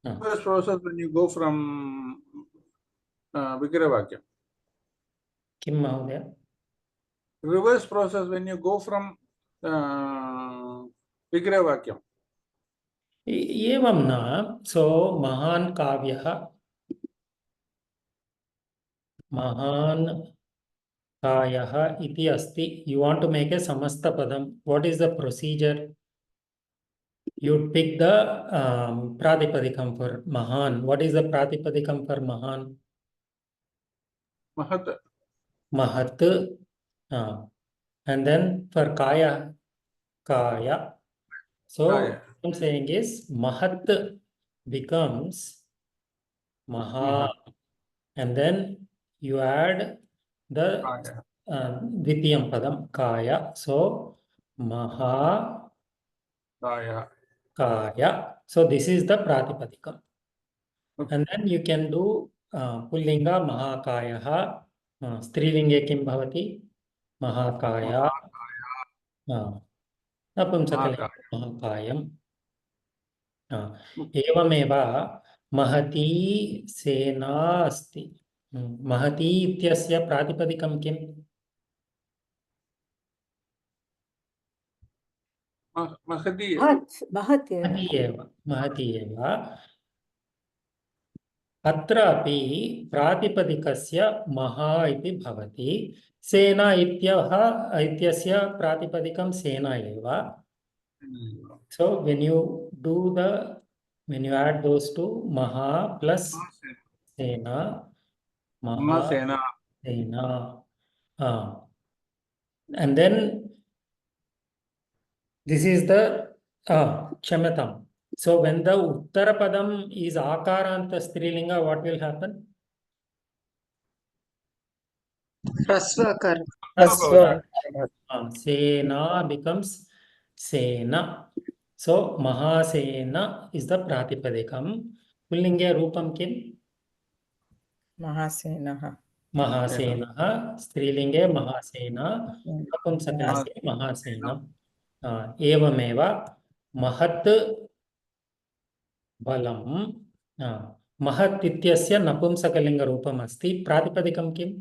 reverse process when you go from Vigravakyam. किं महोदय Reverse process when you go from Vigravakyam. एवं न सो महान् काव्यः महान् कायः इति अस्ति you want two make a समस्त पदम what is the procedure you pick the pratipadikam for mahan what is the pratipadikam for mahan Mahat. mahat and then for kaya kaya so Kaya. what I'm saying is mahat becomes maha and then you add the Kaya. dvitiyam padam kaya so maha Kaya. kaya so this is the pratipadikam and then you can do pullinga mahakayah strilinge kim bhavati mahakaya नपुंसकलिङ्गे महाकायम् एवमेव महती सेना अस्ति महती इत्यस्य प्रातिपदिकं किम् Mahati. महत् महती एव अत्रापि प्रातिपदिकस्य महा इति भवति सेना इत्यस्य प्रातिपदिकं सेना एव so when you add those two maha plus sena Mahasena. sena and then this is the kshamyatam so when the uttara padam is akaranta strilinga what will happen Rasvakar. sena becomes sena so mahasena is the pratipadikam pullinge roopam kim Mahasenah. महासेनः स्त्रीलिंगे महासेना नपुंसकलिंगे महासेना एवमेव महत् बलं महत् इत्यस्य नपुंसकलिङ्गरूपम् अस्ति प्रातिपदिकं किम्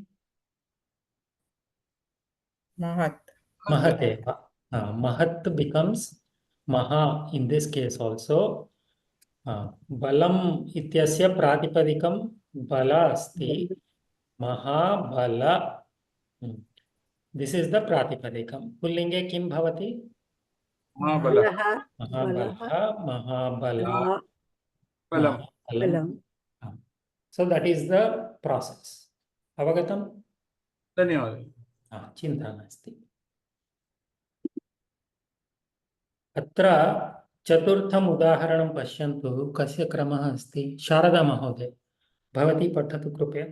Mahat. महत् एव महत् becomes maha in this case also बलम् इत्यस्य प्रातिपदिकं बल अस्ति महाबल this is the pratipadikam pullinge kim bhavati Mahabala. mahabala mahabala Balam. बलं so that is the process avagatam धन्यवादः चिन्ता नास्ति अत्र चतुर्थम् उदाहरणं पश्यन्तु कस्य क्रमः अस्ति शारदा महोदय भवती पठतु कृपया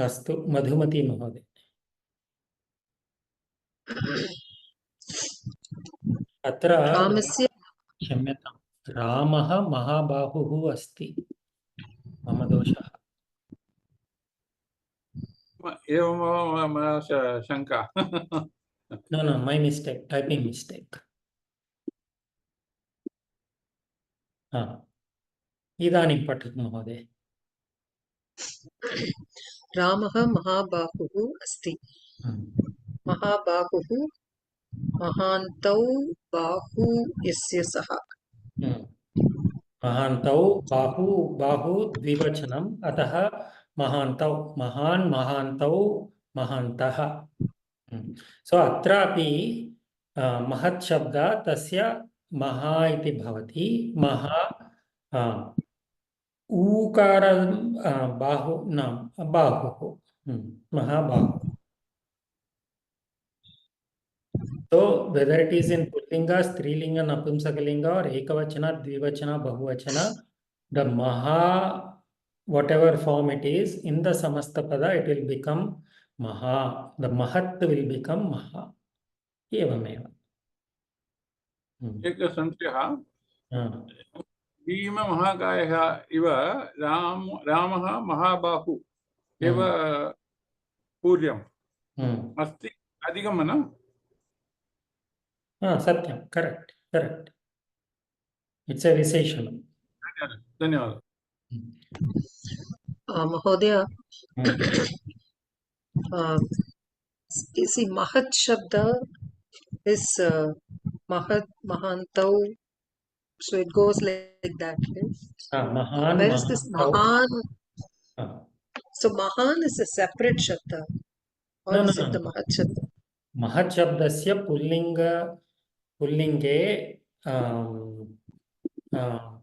अस्तु मधुमती महोदय अत्र रामस्य क्षम्यतां रामः महाबाहुः अस्ति मम दोषः एवं मम शङ्का no my mistake typing mistake इदानीं पठतु महोदय रामः महाबाहुः अस्ति महाबाहुः महान्तौ बाहु यस्य सः महान्तौ बाहु द्विवचनम् अतः महान्तौ महान् महान्तौ महान्तः सो अत्रापि महत् शब्दः तस्य महा इति भवति महा ऊकार बाहु न बाहुः महाबाहुः so whether it is in pullinga strilinga napumsakalinga or ekavachana dvivachana bahuvachana the maha whatever form it is in the samastapada it will become maha the mahat will become maha evameva एकः संशयः भीममहाकायः इव रामः महाबाहु एव पूर्यम् अस्ति अधिकं न सत्यं correct it's a विशेषणं धन्यवादः महोदय see mahat shabda is mahat mahantau so it goes like that right? mahan where is this mahan so mahan is a separate shabda or is it the mahat shabda mahat shabdasya पुल्लिङ्गे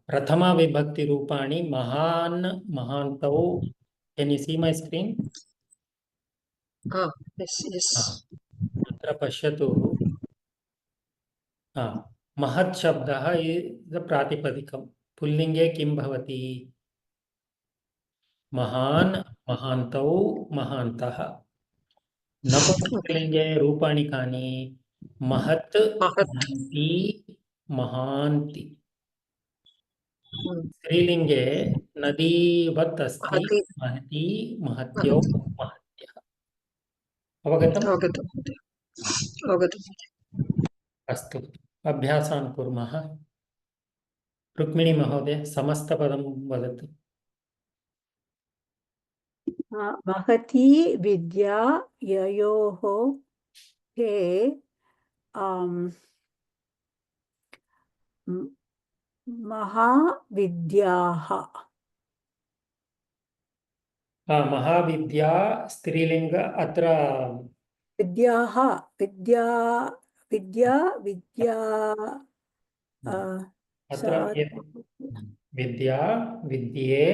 प्रथमा विभक्ति रूपाणि महान् महान्तौ can you see my screen yes अत्र पश्यतु महत् शब्दः प्रातिपदिकं पुल्लिङ्गे किं भवति महान् महान्तौ महान्तः नपुंसकलिङ्गे रूपाणि कानि महत् महन्ति महान्ति स्त्रीलिङ्गे नदीवत् अस्ति महती महत्यो महत्यः अवगतम् अस्तु अभ्यासान् कुर्मः रुक्मिणी महोदय समस्तपदं वदतु महती विद्या ययोः हे महाविद्याः महाविद्या स्त्रीलिङ्ग अत्र विद्याः विद्या विद्या विद्या अत्र विद्या विद्ये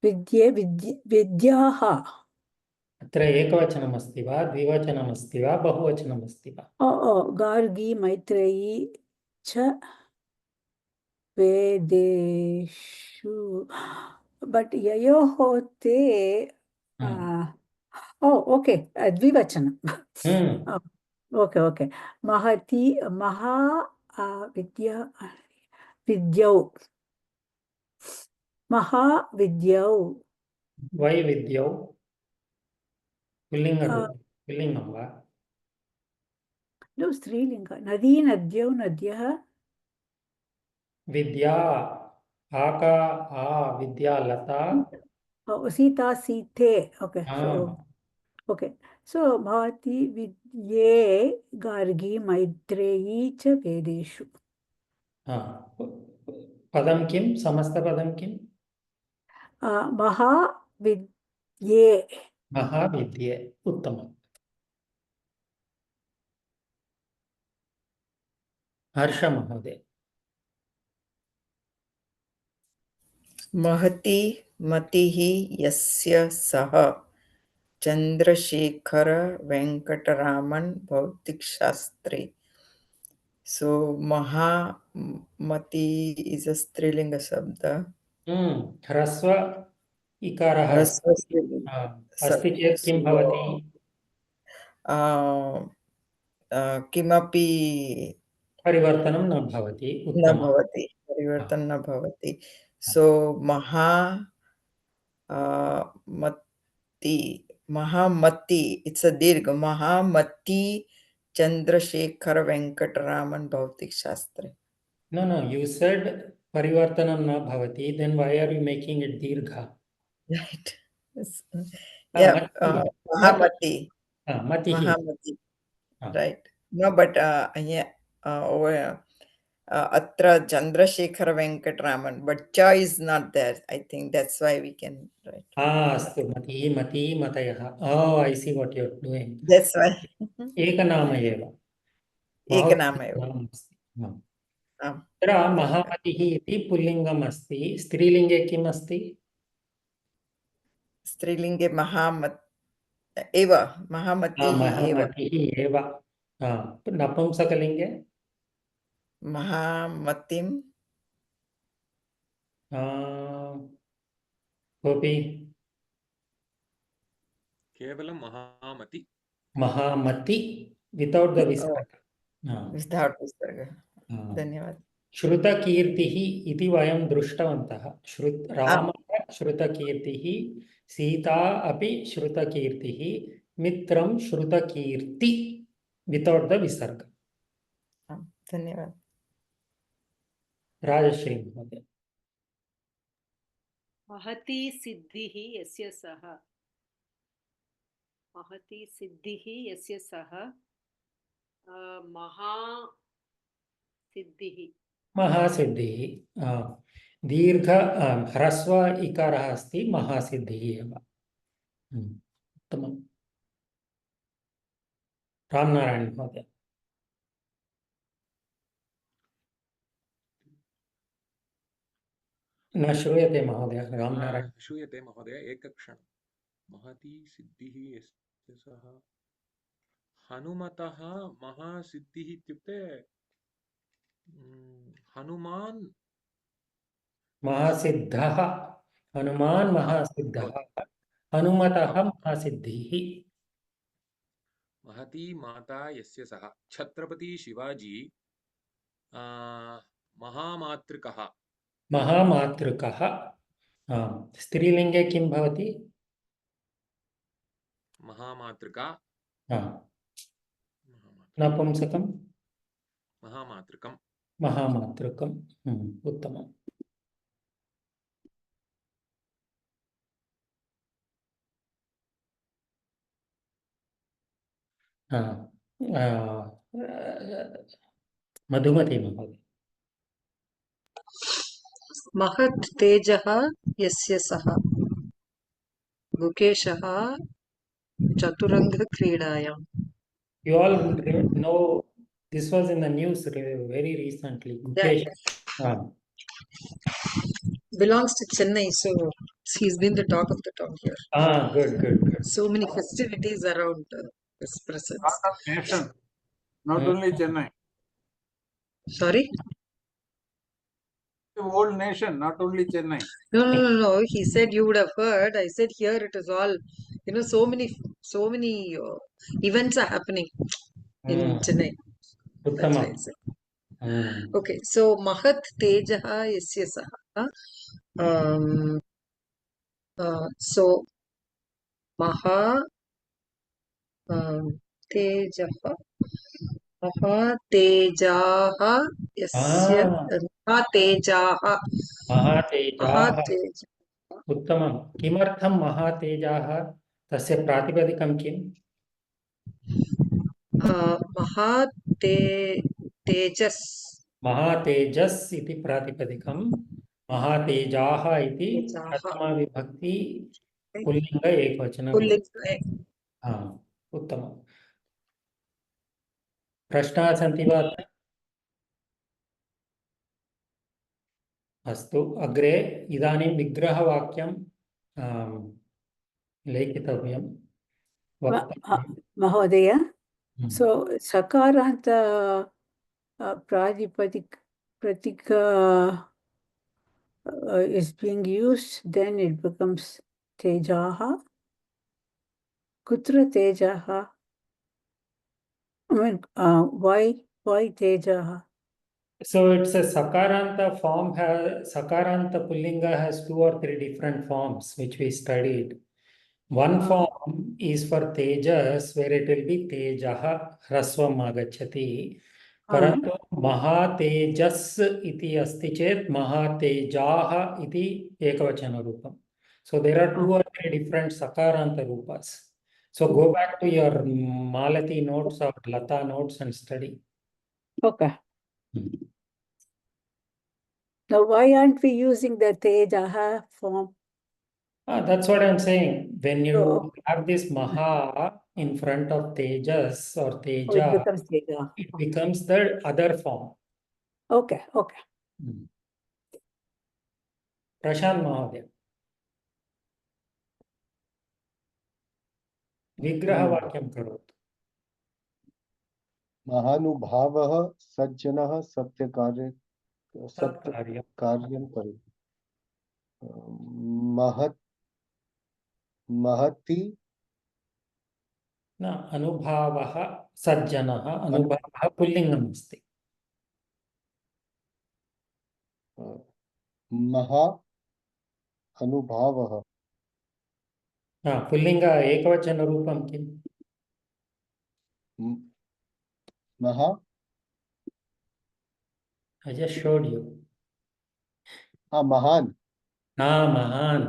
विद्ये विद्याः अत्र एकवचनमस्ति वा द्विवचनमस्ति वा बहुवचनमस्ति वा गार्गी मैत्रेयी च वेदेषु बट ययोः ते ओके द्विवचनम् ओके महती महा विद्या विद्यौ महाविद्यौ वै विद्यौ पुल्लिङ्गं वा नो स्त्रीलिङ्ग नदी नद्यौ नद्यः विद्या आका विद्या लता सीता सीते ओके सो भवती विद्ये गार्गी मैत्रेयी च वेदेषु पदं किं समस्तपदं किं महाविद्ये उत्तमम् हर्ष महोदय महती मतिः यस्य सः Chandrashekhar Venkataraman भौतिकशास्त्री so mahamati is a strilinga shabda ह्रस्व इकारः अस्ति ह्रस्वस्त्रीलिङ्गं अस्ति चेत् किं भवति? किमपि परिवर्तनं न भवति। न उत्तमम्। भवति, परिवर्तनं न भवति. सो महामती, इट्स अ दीर्घ, महामती चंद्रशेखर वेंकटरामन भौतिक शास्त्रे. No, you said परिवर्तनं न भवति, then why are you making it दीर्घ? Right. Yeah, Mahamati. मतिः. Mahamati. Ah. Right. No, but yeah, over Atra Chandrasekhar Venkatraman, but cha is not there. I think that's why we can write. अस्तु मति मतयः. Oh, I see what you're doing. That's why. एकनाम एव. एकनाम एव. नाम अस्ति. तत्र महामतिः इति पुल्लिङ्गम् अस्ति. स्त्रीलिङ्गे किम् अस्ति? स्त्रीलिङ्गे महामतिः एव. नपुंसकलिङ्गे महामतिं कोऽपि केवलं महामति. महामति वितौट् द विसर्ग. वितौट् विसर्ग. धन्यवादः. श्रुतकीर्तिः इति वयं दृष्टवन्तः. रामः श्रुतकीर्तिः, सीता अपि श्रुतकीर्तिः, मित्रं श्रुतकीर्ति वितौट् द विसर्ग. धन्यवादः. राजश्री महोदय. महती सिद्धिः यस्य सः. महती सिद्धिः यस्य सः. महासिद्धिः. महासिद्धिः. दीर्घ ह्रस्व इकारः अस्ति. महासिद्धिः एव. उत्तमम्. रामनारायण महोदय. न श्रूयते महोदय. रामनारायण. श्रूयते महोदय, एकक्षणं. महती सिद्धिः यस्य सः. हनुमतः महासिद्धिः इत्युक्ते हनुमान् महासिद्धः. हनुमान् महासिद्धः. हनुमतः महासिद्धिः. महती माता यस्य सः. छत्रपति शिवाजी महामातृकः. महामातृकः. स्त्रीलिङ्गे किं भवति? महामातृका. नपुंसकं महामातृकं. महामातृकम्. उत्तमम्. मधुमती महोदय. महत् तेजः यस्य सः. गुकेशः चतुरङ्गक्रीडायां. You all know this was in the news very recently. Gukesh. Belongs to Chennai, so he's been the talk of the town here. Good. So many festivities around his presence. Part of nation, not only Chennai. Sorry? The whole nation, not only Chennai. No. He said you would have heard. I said here it is all, so many events are happening in Chennai. That's why I said. Okay, so Mahat Tejaha Yasya Saha. So Maha Tejaha. Tejaha Yasya. Tejaha. महातेजाः. उत्तमं. किमर्थं महातेजाः? तस्य प्रातिपदिकं किम्? तेजस्. महातेजस् इति प्रातिपदिकं. महातेजाः इति प्रथमा विभक्ति पुल्लिङ्ग एकवचनं. उत्तमम्. प्रश्नाः सन्ति वा? अस्तु. अग्रे इदानीं विग्रहवाक्यं लेखितव्यं. महोदय, so सकारान्त प्रातिपदिक is being used, then it becomes tejaha. Kutra tejaha? I mean, why tejaha? So it's a Sakaranta form. Sakaranta Pullinga has 2 or 3 different forms which we studied. One form is for Tejas, where it will be Tejaha Hrasvam Agachati. Parantu Mahatejas iti asti chet Mahatejaha iti Ekavachana Rupam. So there are 2 or 3 different Sakaranta Rupas. So go back to your Malati notes or Lata notes and study. Okay. Now, why aren't we using the tejaha form? That's what I'm saying. When you So, have this Maha in front of Tejas or it Teja, becomes tejaha. it becomes the other form. Okay. Prashant Mahodaya. Vigrahavakyam karot. महानुभावः सज्जनः सत्यकार्यं Satkarya. करोति महति न अनुभावः सज्जनः अनुभावः पुल्लिङ्गम् अस्ति. महा अनुभावः पुल्लिङ्ग एकवचनरूपं किम्? महा I just showed you. महान महान्.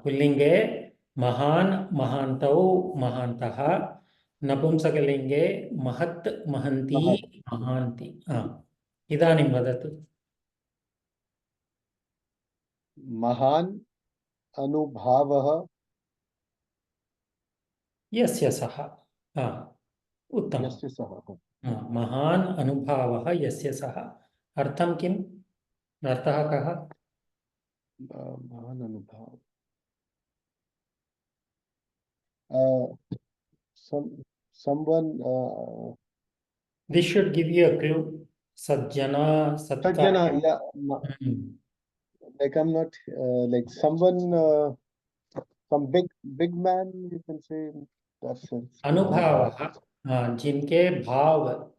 पुल्लिङ्गे महान् महान्तौ महान्तः. नपुंसकलिङ्गे महत् महन्ती महान्ति. इदानीं वदतु. महान अनुभावः यस्य सः. उत्तमम्. यस्य सः महान् अनुभावः यस्य सः. अर्थं किम्? अर्थः कः? महान अनुभाव someone This should give you a clue. Sajjana, Sajjana, yeah, like I'm not like someone some big man, you can say in that sense. अनुभवः, जिनके भाव,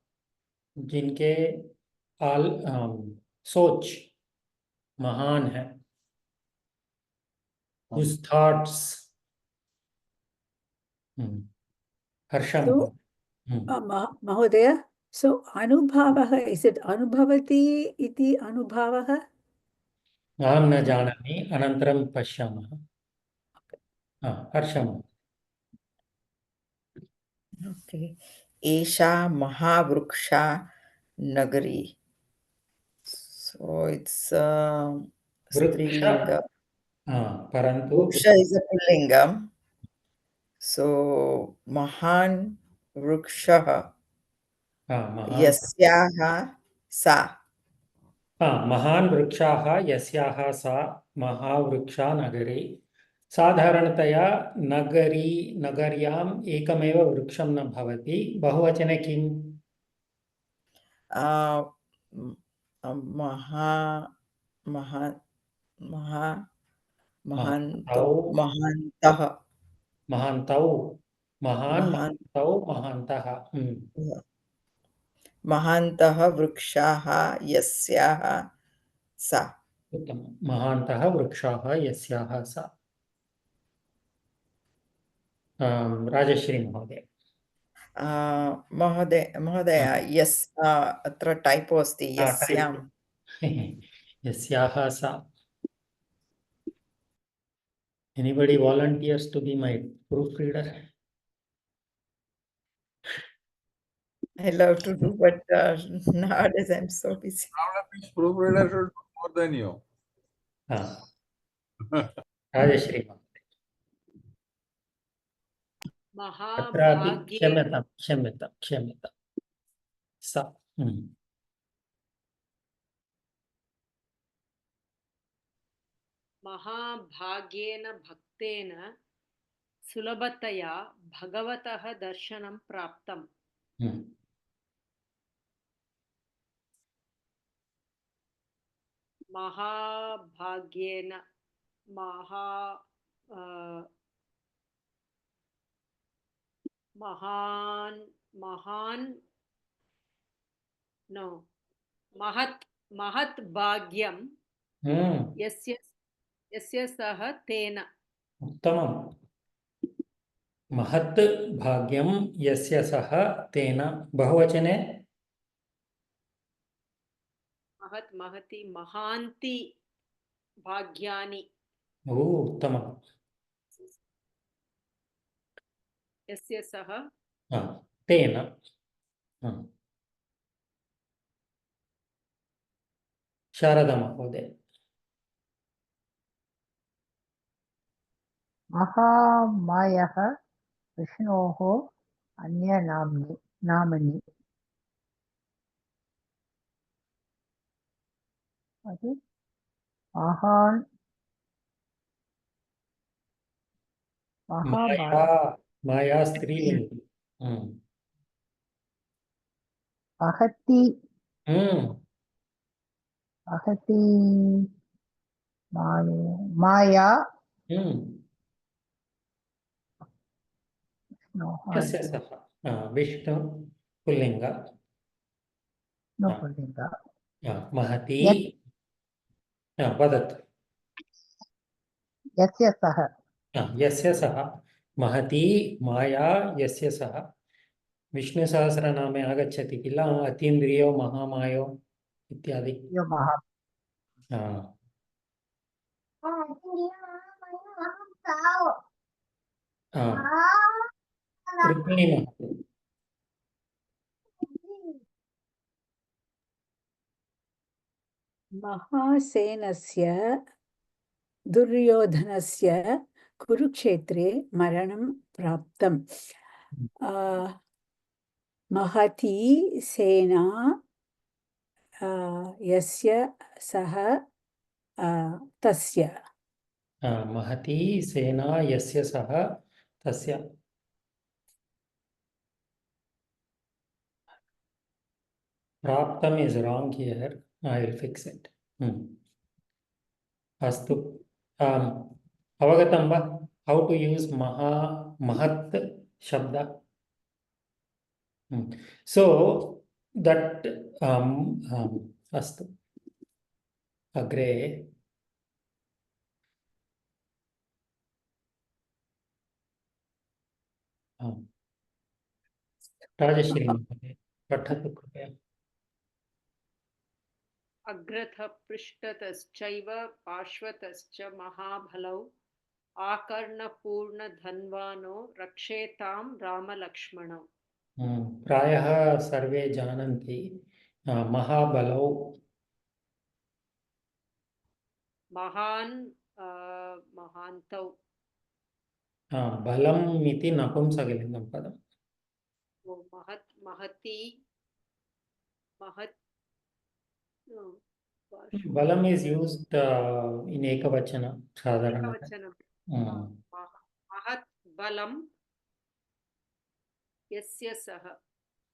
जिनके सोच महान है, whose thoughts हर्षम. So, Mahodaya, so anubhavah, is it anubhavati iti anubhavah? अहं न जानामि, अनन्तरं पश्यामः. हर्षम. Okay. Esha Mahavruksha Nagari. So it's Strilinga. परंतु Vruksha is a Pulingam. So Mahan Vrukshaha Yasyaha Sa. महान् वृक्षाः यस्याः सा महावृक्षा नगरी. साधारणतया नगर्याम् एकमेव वृक्षं न भवति. बहुवचने किम्? महान्तः. महान्तः वृक्षाः यस्याः सा. उत्तमम्. महान्तः वृक्षाः यस्याः सा. राजश्री महोदय. महोदय यस् अत्र टाइपो अस्ति यस्यां. यस्याः सा. Anybody volunteers to be my proofreader? I love to do, but nowadays I'm so busy. Proofreader should do more than you. Rajashri. क्षम्यतां. सा. महाभाग्येन भक्तेन सुलभतया भगवतः दर्शनं प्राप्तम्. महाभाग्येन महान् महान् नो महत् भाग्यं यस्य सः तेन उत्तमम् महत् भाग्यं यस्य सः तेन बहुवचने महति महान्ति भाग्यानि उत्तमम् यस्य सः तेन शारदा महोदय महामायः विष्णोः नामनि महान् माया स्त्रीलिंगी महति माया यस्य सः विष्णु पुल्लिंग महती वदतु यस्य सः महती माया यस्य सः विष्णुसहस्रनामे आगच्छति किल अतीन्द्रियो महामायो इत्यादि रुक्मिणी महोदय महासेनस्य दुर्योधनस्य कुरुक्षेत्रे मरणं प्राप्तम् महती सेना यस्य सः तस्य महती सेना यस्य सः तस्य प्राप्तम् is wrong here. I will fix it. अस्तु अवगतं वा how to use mahat shabda so that अस्तु अग्रे राजश्री महोदय पठतु कृपया अग्रतः पृष्ठतश्चैव पार्श्वतश्च महाबलौ आकर्णपूर्णधन्वानो रक्षेतां रामलक्ष्मणौ प्रायः सर्वे जानन्ति महाबलौ महान्तौ बलम् इति नपुंसकलिङ्गं पदम् महती Balam is used in ekavachana sadharana. Mahat balam yasya saha.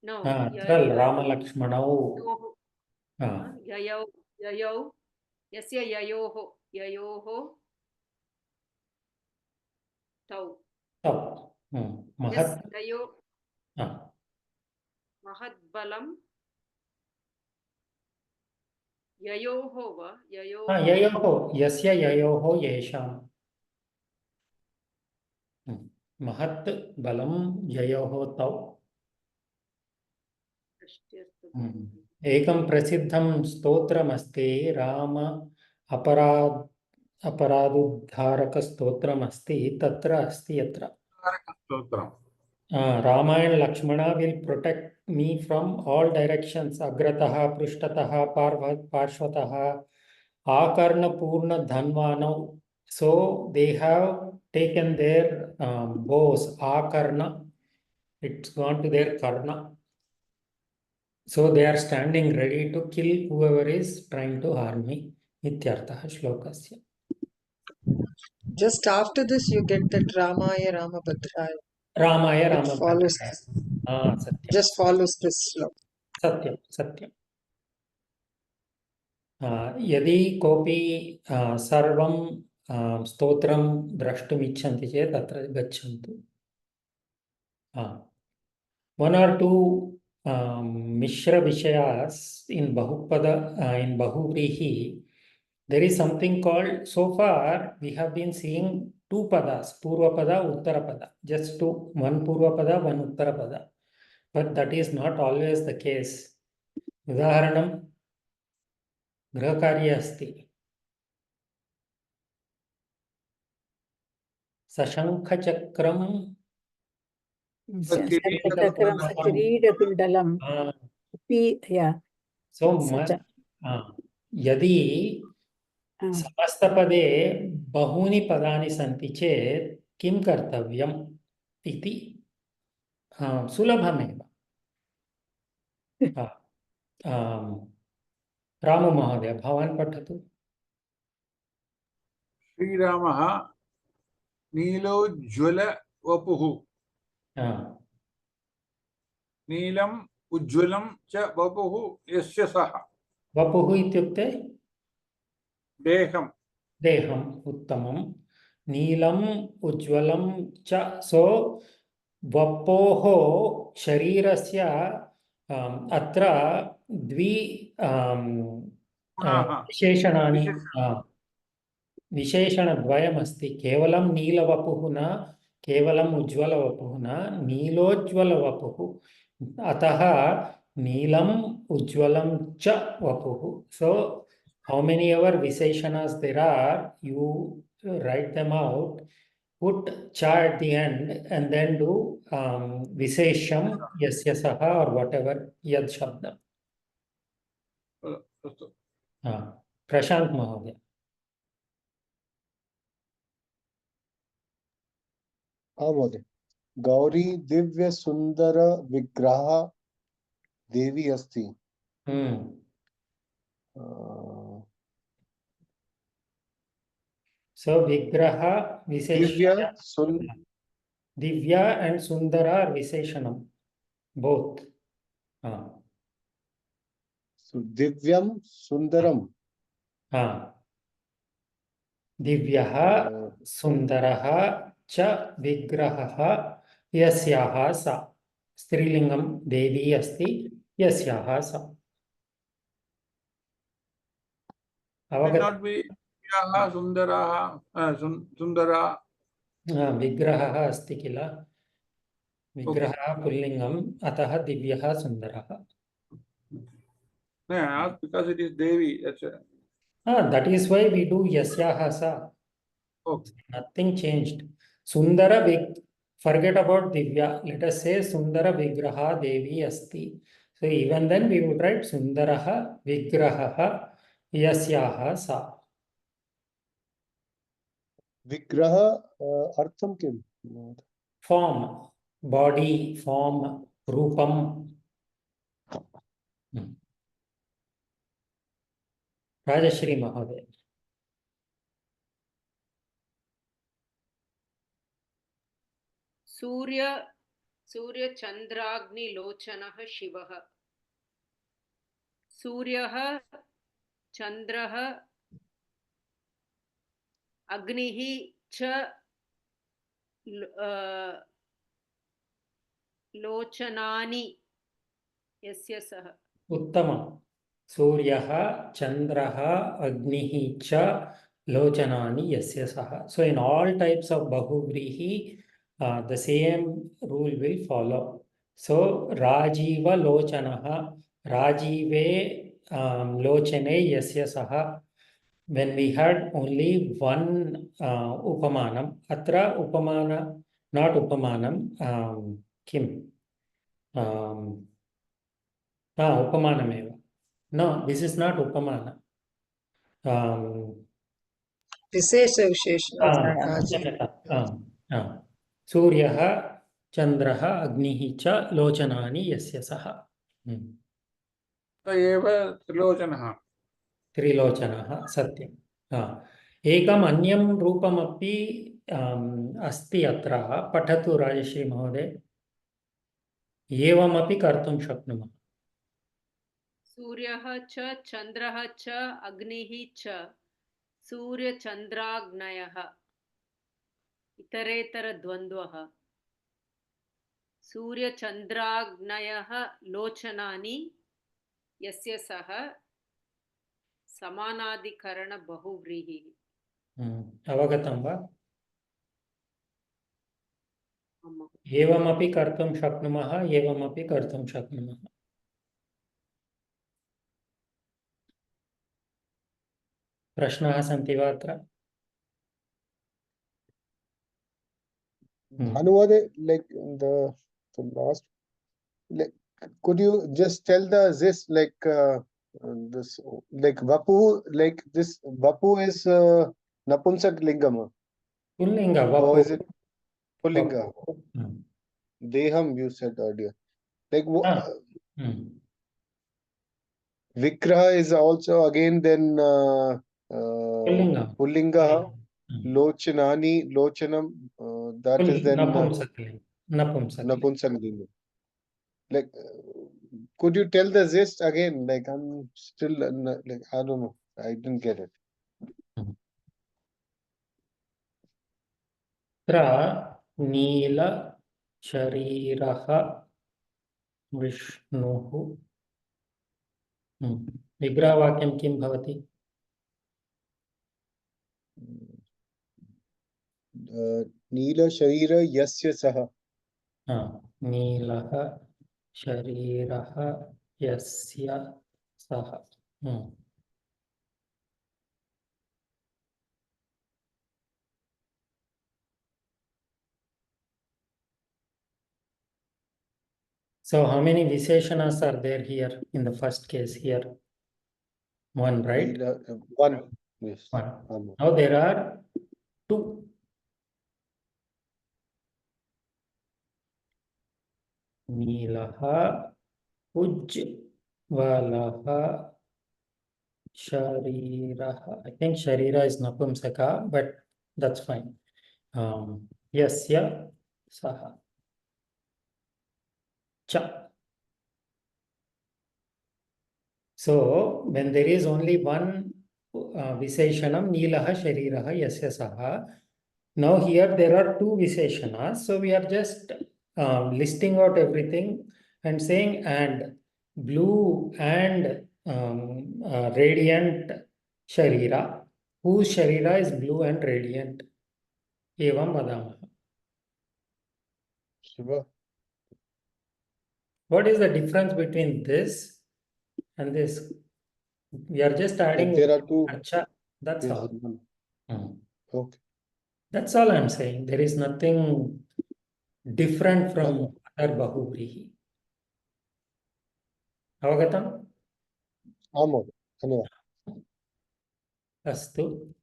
No. Tral Rama Lakshmanau. Yayau. Yasya yayoho. Tau. Mahat. Mahat balam. ययोहो वा ययोहो यस्य ययोहो येषां महत् बलं ययोहो तौ एकं प्रसिद्धं स्तोत्रमस्ति राम अपराधोद्धारकस्तोत्रमस्ति तत्र अस्ति यत्र Ramayana Lakshmana will protect me from all directions. Agratah, Prishtatah, Parshvatah, Akarna Purna Dhanvanau. So they have taken their bows, Akarna. It's gone to their Karna. So they are standing ready to kill whoever is trying to harm me. Ityartah shlokasya. Just after this you get that Ramaya Ramabhadraya. Ramaya Ramabhadraya. Just follows this slope. Satyam. यदि कोऽपि सर्वं स्तोत्रं द्रष्टुमिच्छन्ति चेत् तत्र गच्छन्तु. One or two Mishra Vishayas in Bahupada, in Bahuvrihi, there is something called, so far we have been seeing two padas, Purva Pada, Uttara Pada, just two, one Purva Pada, one Uttara Pada. But that is not always the case. Udaharanam, Grahakarya asti. Sashankha Chakram. Chakram Kireedakundalam. Yeah. So, Sacha. यदि समस्तपदे बहूनि पदानि सन्ति चेत् किं कर्तव्यम् इति सुलभमेव. रामु महोदय, भवान् पठतु. श्रीरामः नीलोज्ज्वल वपुः. नीलम् उज्ज्वलं च वपुः यस्य सः. वपुः इत्युक्ते देहं. देहम्, उत्तमं. नीलम् उज्ज्वलं च. सो वपोः शरीरस्य अत्र द्वि विशेषणानि, विशेषणद्वयमस्ति. केवलं नीलवपुः न, केवलम् उज्ज्वलवपुः न, नीलोज्ज्वलवपुः. अतः नीलम् उज्ज्वलं च वपुः. So how many ever Visheshanas there are, you write them out, put cha at the end, and then do Vishesham yasya saha or whatever yad shabdam. Prashant Mahodaya. Mahodaya. Gauri Divya Sundara Vigraha Devi Asti. So Vigraha, Visheshana, Divya and Sundara are Visheshanam, both. So Divyam Sundaram. Divyaha Sundaraha cha Vigraha yasyaha sa. Strilingam Devi asti yasyaha sa. May not be Sundara. Sundara. Vigraha asti kila. Vigraha pullingam ataha divyaha sundaraha. Yeah, because it is Devi. That's that is why we do yasyaha sa. Okay. Nothing changed. Sundara forget about Divya. Let us say Sundara Vigraha Devi asti. So even then we would write Sundaraha Vigraha yasyaha sa. Vigraha artham kim? Form, body, form, rupam. Rajashri Mahodaya. Surya Chandragni Lochanah Shivah. Suryah Chandrah Agnihi cha Lochanani yasya saha. Uttama. Suryaha Chandraha Agnihi cha Lochanani yasya saha. So in all types of Bahuvrihi, the same rule will follow. So Rajiva Lochanaha, Rajive Lochane yasya saha. When we had only one Upamanam, Atra Upamana, not Upamanam, Kim? Upamanameva. No, this is not Upamana. Vishesha Suryaha Chandraha Agnihi cha Lochanani yasya saha. Eva Trilochanaha. Trilochanaha satyam. Ekam anyam rupamapi asti atra patatu Rajashri Mahodaya. Evamapi kartum shaknumah. सूर्यः च चन्द्रः च अग्निः च सूर्यचन्द्राग्नयः इतरेतरद्वन्द्वः सूर्यचन्द्राग्नयः लोचनानि यस्य सः समानाधिकरणबहुव्रीहिः। अवगतं वा? आम्। एवमपि कर्तुं शक्नुमः, एवमपि कर्तुं शक्नुमः। प्रश्नाः सन्ति वा अत्र? Bhanuvaде, like the last, like, could you just tell this, like, this, like Vapu, like this Vapu is Napunsak Lingam, पुल्लिङ्ग or Vapu is it Pullinga? Deham, you said earlier. Like Vikraha is also again then पुल्लिङ्ग Pullinga, Lochanani, Lochanam, that is then नपुंसकलिङ्ग. Lingam. Like, could you tell the gist again? Like, I'm still like, I don't know. I didn't get it. तत्र नीलशरीरः विष्णुः विग्रहवाक्यं किं भवति? नीलशरीर यस्य सः. नीलः शरीरः यस्य सः. So how many Visheshanas are there here in the first case here? One, right? One. Yes. One. Now there are two. Neelaha, Ujjwalaha, Shariraha. I think Sharira is Napumsaka, but that's fine. Yasya Saha. Cha. So when there is only one Visheshanam, Neelaha, Shariraha, Yasya Saha. Now here there are two Visheshanas. So we are just listing out everything and saying and blue and radiant Sharira, whose Sharira is blue and radiant. Evam vadamaha. Shiva. What is the difference between this and this? We are just adding. There are two. Acha. That's Yes. all. Okay. That's all I'm saying. There is nothing different from other Bahuvrihi. Avagatam? Dhanyavad. Astu.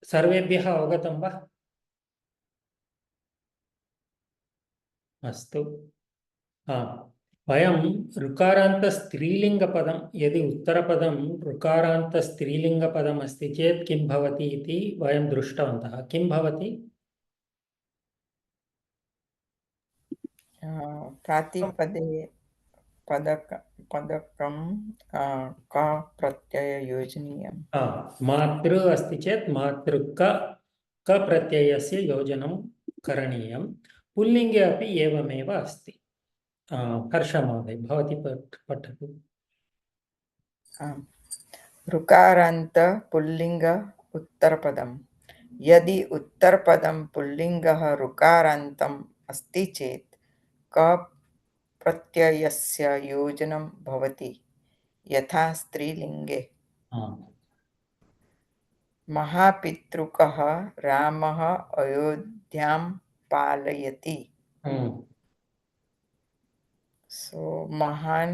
Sarvebhyah avagatam va? Astu. Vayam rukaranta strilinga padam yadi uttara padam rukaranta strilinga padam asti chet kim bhavati iti vayam drushtavantaha. Kim bhavati? प्रातिपदे पदकं का प्रत्यय योजनीयम्. मातृ अस्ति चेत् मातृक क प्रत्ययस्य योजनं करणीयं. पुल्लिङ्गे अपि एवमेव अस्ति. हर्ष महोदय भवती पठतु. ऋकारान्त पुल्लिङ्ग उत्तरपदम्. यदि उत्तरपदं पुल्लिङ्गः ऋकारान्तम् अस्ति चेत् क प्रत्ययस्य योजनं भवति यथा स्त्रीलिङ्गे. महापितृकः रामः अयोध्यां पालयति. So महान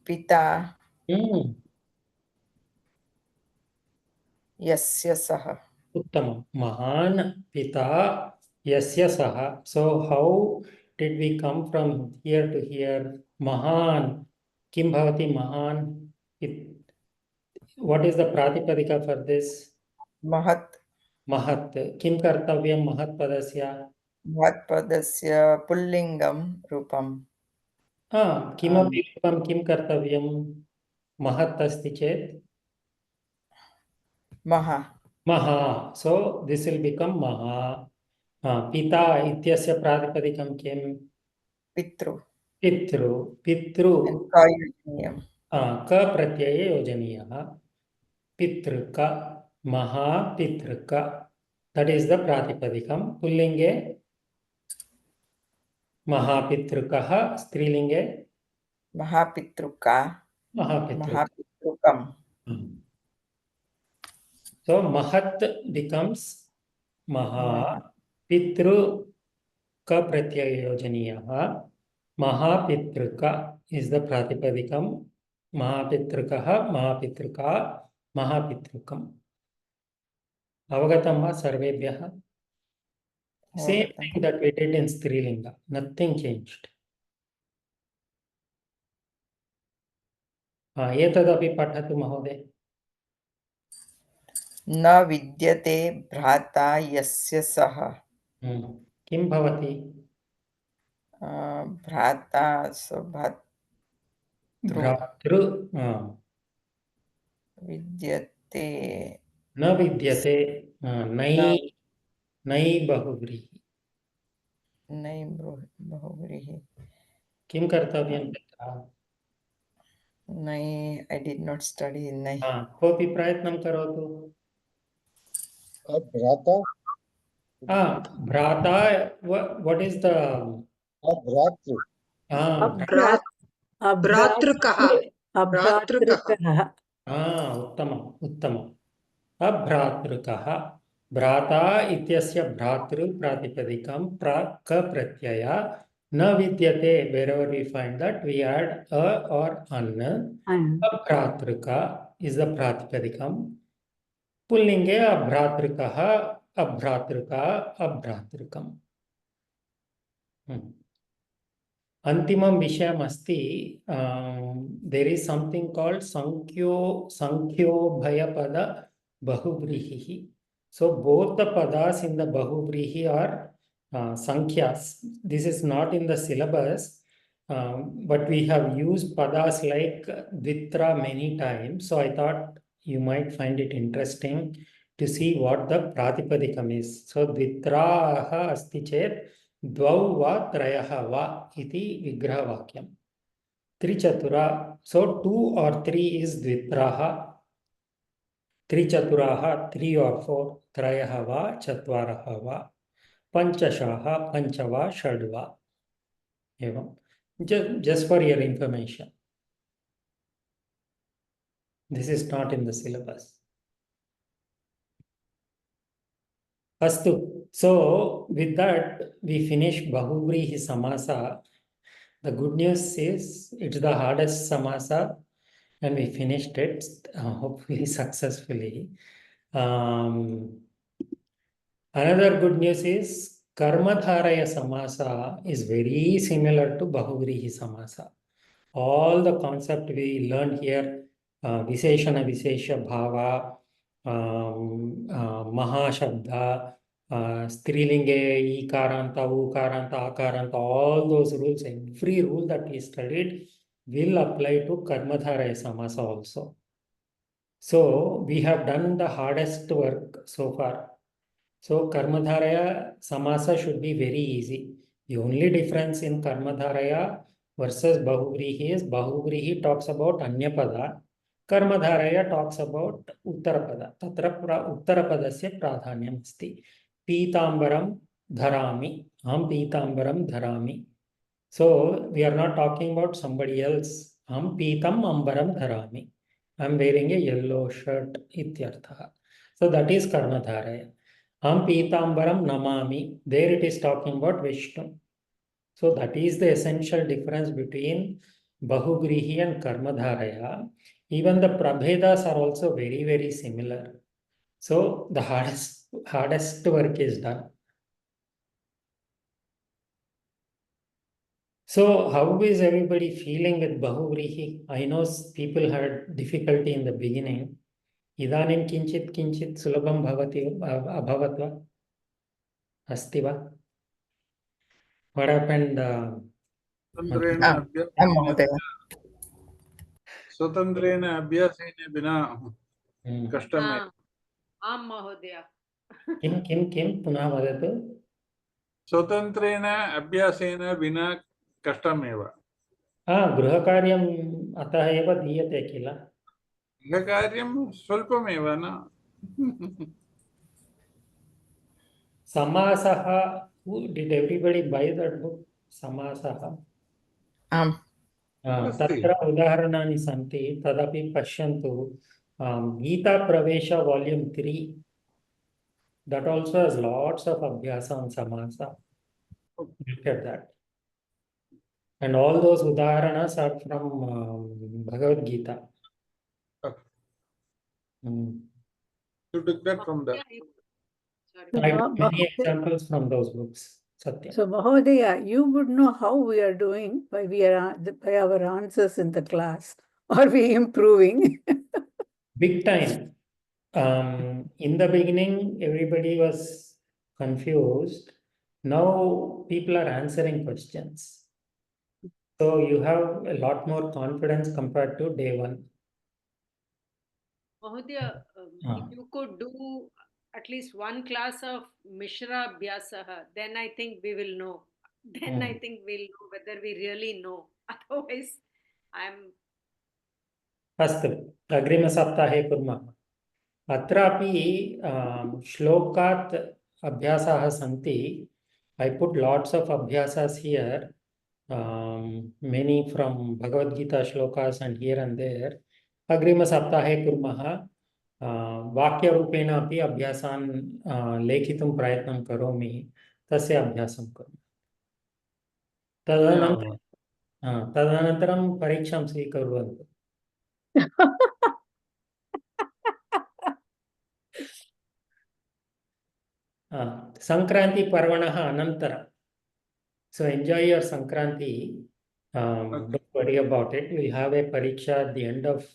पिता यस्य सः. उत्तमं. महान् पिता यस्य सः. So how did we come from here to here? Mahan. Kim bhavati Mahan? What is the pratipadika for this? Mahat. महत् किं कर्तव्यं महत् पदस्य महत्पदस्य पुल्लिङ्गं रूपं किमपि रूपं किं कर्तव्यं महत् अस्ति चेत् महा महा सो दिस् विल् बिकम् महा पिता इत्यस्य प्रातिपदिकं किं पितृ पितृ पितृ कायुज्यम् क प्रत्यये योजनीयः पितृक महापितृक दट् इस् द प्रातिपदिकं पुल्लिङ्गे महापितृकः स्त्रीलिङ्गे महापितृका महापितृक महापितृकम् so mahat becomes maha महा pitru ka pratyaya yojaniyah mahapitruka is the pratipadikam mahapitrukah mahapitruka mahapitrukam avagatam va sarvebhyah same अवगतम् thing that we did in strilinga nothing changed etadapi pathatu mahoday न विद्यते भ्राता यस्य सः किं भवति भ्राता सुभद्रु भ्रातृ विद्यते न विद्यते नै न नै बहुव्रीहि नै बहुव्रीहि किं कर्तव्यं तत्र नै I did not study नै कोऽपि प्रयत्नं करोतु Bhrata, भ्राता what is the Bhratru. भ्रातृकः अभ्रातृकः उत्तमम् उत्तमम् अभ्रातृकः भ्राता इत्यस्य भ्रातृ प्रातिपदिकं क प्रत्यय न विद्यते wherever we find that we add a or an अभ्रातृका is the प्रातिपदिकं पुल्लिङ्गे अभ्रातृकः अभ्रातृका अभ्रातृकम् अन्तिमं विषयम् अस्ति there is something called sankhyo-bhaya-pada bahuvrihi. So both the padas in the bahuvrihi are sankhyas. This is not in the syllabus, but we have used padas like dvitra many times. So I thought you might find it interesting to see what the pratipadikam is. So dvitraha asti chet द्वौ वा त्रयः वा इति विग्रहवाक्यं त्रिचतुरा so 2 or 3 is द्वित्राः त्रिचतुराः 3 or 4 त्रयः वा चत्वारः वा पञ्चशाः पञ्च वा षड् वा एवं just for your information this is not in the syllabus Astu. So with that we finish Bahuvrihi Samasa. The good news is it's the hardest Samasa and we finished it hopefully successfully. Another good news is Karmadharaya Samasa is very similar to Bahuvrihi Samasa. All the concept we learned here, Visheshana Vishesha Bhava, Mahashabda, Strilinge, Ikaranta, Ukaranta, Akaranta, all those rules, every rule that we studied will apply to Karmadharaya Samasa also. So we have done the hardest work so far. So Karmadharaya Samasa should be very easy. The only difference in Karmadharaya versus Bahuvrihi is Bahuvrihi talks about Anyapada. Karmadharaya talks about Uttarapada. Tatra Uttarapadasya pradhanyam asti. Pitambaram dharami. Aham Pitambaram dharami. So we are not talking about somebody else. Aham Pitam ambaram dharami. I am wearing a yellow shirt. Ityartha. So that is Karmadharaya. Aham Pitambaram namami. There it is talking about Vishnu. So that is the essential difference between Bahuvrihi and Karmadharaya. Even the Prabhedas are also very, very similar. So the hardest work is done. So how is everybody feeling with Bahuvrihi? I know people had difficulty in the beginning. इदानीं किञ्चित् किञ्चित् सुलभं भवति अभवत् वा अस्ति वा what happened स्वतन्त्रेण आम् आम् अभ्यासेन महोदय स्वतन्त्रेण अभ्यासेन विना कष्टमेव आं महोदय किं किं किं पुनः वदतु स्वतन्त्रेण अभ्यासेन विना कष्टमेव गृहकार्यम् अतः एव दीयते किल गृहकार्यं स्वल्पमेव न Samasah, did everybody buy that book? Samasah. आम् अस्ति तत्र उदाहरणानि सन्ति तदपि पश्यन्तु गीता प्रवेश volume 3 that also has lots of abhyasa on samasa. Look at that. And all those udaharanas are from Bhagavad Gita. Okay. Mm. You took that from the I took many examples from those books. Satya. So Mahodaya, you would know how we are doing by by our answers in the class. Are we improving? Big time. In the beginning, everybody was confused. Now people are answering questions. So you have a lot more confidence compared to day one. Mahodaya, if you could do at least one class of Mishra Abhyasaha, then I think we will know. Then I think we'll know whether we really know. Otherwise, I'm... अस्तु अग्रिमसप्ताहे कुर्मः अत्रापि श्लोकात् अभ्यासाः सन्ति I put lots of abhyasas here many from Bhagavad Gita shlokas and here and there अग्रिमसप्ताहे कुर्मः वाक्यरूपेण अपि अभ्यासान् लेखितुं प्रयत्नं करोमि तस्य अभ्यासं कुर्मः तदनन्तरं परीक्षां स्वीकुर्वन्तु Sankranti Parvanaha Anantara. So enjoy your Sankranti. Don't worry about it. We'll have a pariksha at the end of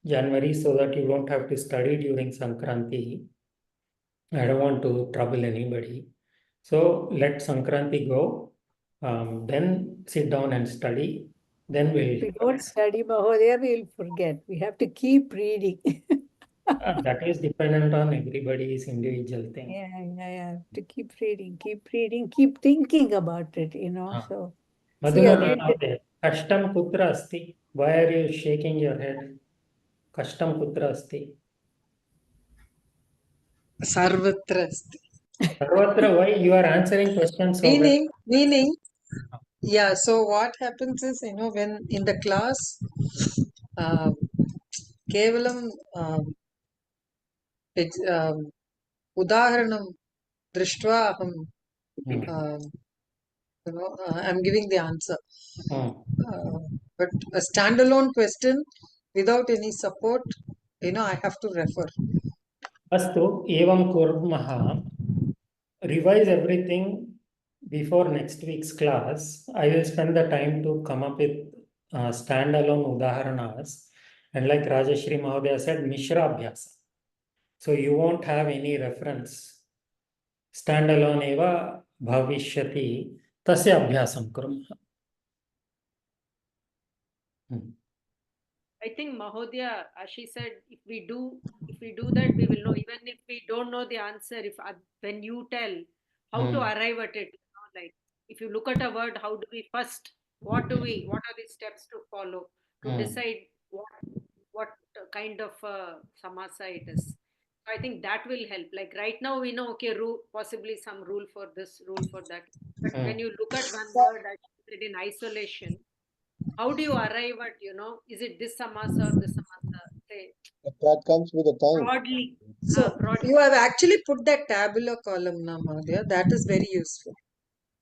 January so that you don't have to study during Sankranti. I don't want to trouble anybody. So let Sankranti go. Then sit down and study. Then If we don't study Mahodaya, we'll forget. We have to keep reading. that is dependent on everybody's individual thing. Yeah. To keep reading, keep thinking about it, So, Madhumati, Kashtam Putra Asti. Why are you shaking your head? Kashtam Putra Asti. Sarvatra asti. Sarvatra, why you are answering questions so well? Meaning, yeah, so what happens is, when in the class, kevalam udaharanam drishtva aham I'm giving the answer. But a standalone question without any support, I have to refer. Astu, evam kurmaha. Revise everything before next week's class. I will spend the time to come up with standalone udaharanas. And like Rajashri Mahodaya said, Mishra Abhyasa. So you won't have any reference. Standalone eva bhavishyati tasya abhyasam kurmaha. I think Mahodaya, as she said, if we do that, we will know. Even if we don't know the answer, when you tell how to arrive at it, like if you look at a word, how do we first? What are the steps to follow to decide what kind of samasa it is? So I think that will help. Like right now, we know possibly some rule for this, rule for that. But when you look at one word, as you said, in isolation. How do you arrive at, is it this samasa or this samasa? Say, that comes with the time. Broadly. So you have actually put that tabular column now, Mahodaya. That is very useful.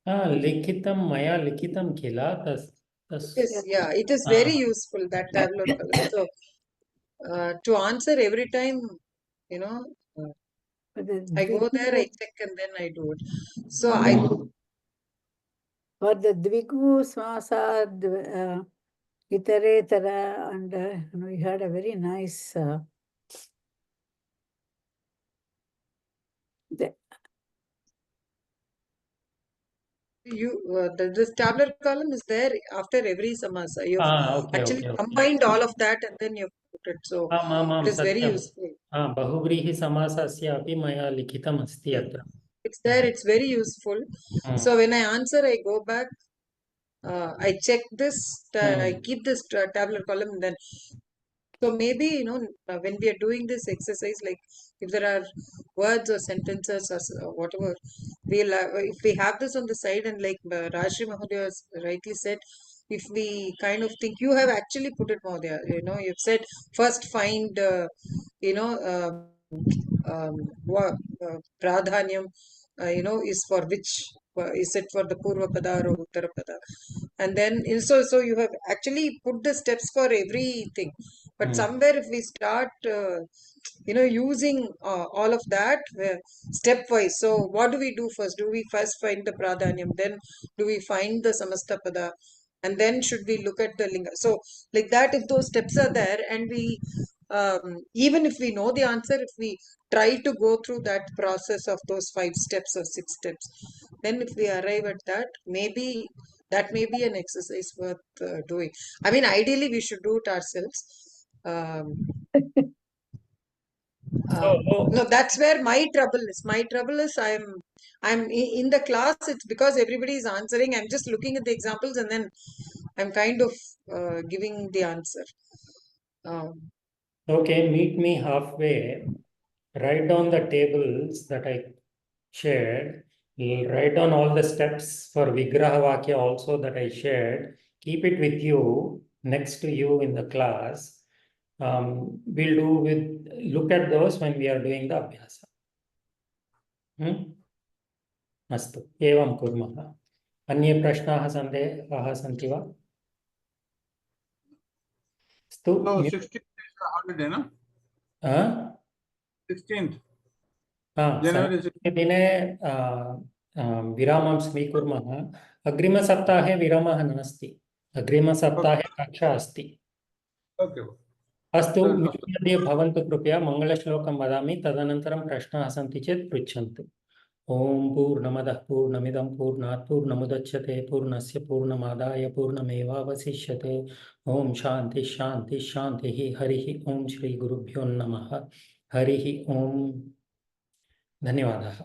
Likitam maya likitam kila. Yes, yeah, it is very useful, that tabular column. So to answer every time, I go there, I check, and then I do it. So for the Dvigu, Smasa, Itaretara, and we had a very nice The- This tabular column is there after every samasa. You've okay, actually okay. combined all of that and then you've put it. So it is very सत्यं useful. बहुव्रीहिसमासस्य अपि मया लिखितमस्ति अत्र It's there, it's very useful. So when I answer, I go back, I check this, I keep this tabular column, then so maybe, you know, when we are doing this exercise, like if there are words or sentences or whatever, we'll if we have this on the side and like Rajshri Mahodaya has rightly said, if we kind of think you have actually put it, Mahodaya, you know, you've said first find, you know, what pradhanyam, you know, is for which. Is it for the Purva Pada or Uttara Pada? And then so you have actually put the steps for everything. But somewhere if we start, you know, using all of that stepwise. So what do we do first? Do we first find the pradhanyam? Then do we find the samastapada? And then should we look at the linga? So like that, if those steps are there and we, even if we know the answer, if we try to go through that process of those 5 steps or 6 steps, then if we arrive at that, maybe that may be an exercise worth doing. I mean, ideally we should do it ourselves. No, that's where my trouble is. My trouble is I'm in the class. It's because everybody is answering. I'm just looking at the examples and then I'm kind of giving the answer. Okay, meet me halfway. Write down the tables that I shared. Write down all the steps for Vigraha Vakya also that I shared. Keep it with you, next to you in the class. Look at those when we are doing the abhyasa. अस्तु, एवं कुर्मः. अन्ये प्रश्नाः सन्देहाः सन्ति वा? अस्तु. So 16th is a holiday, no? 16th. January 16th. दिने विरामं स्वीकुर्मः. अग्रिमसप्ताहे विरामः नास्ति. अग्रिमसप्ताहे कक्षा अस्ति. Okay. अस्तु, मध्ये भवन्तु कृपया. मङ्गलश्लोकं वदामि, तदनन्तरं प्रश्नाः सन्ति चेत् पृच्छन्तु. ओम पूर्णमदः पूर्णमिदं पूर्णात् पूर्णमुदच्यते पूर्णस्य पूर्णमादाय पूर्णमेवावशिष्यते. ओम शांति शांति शांतिः. हरिः ओम. श्री गुरुभ्यो नमः. हरिः ओम. धन्यवादः.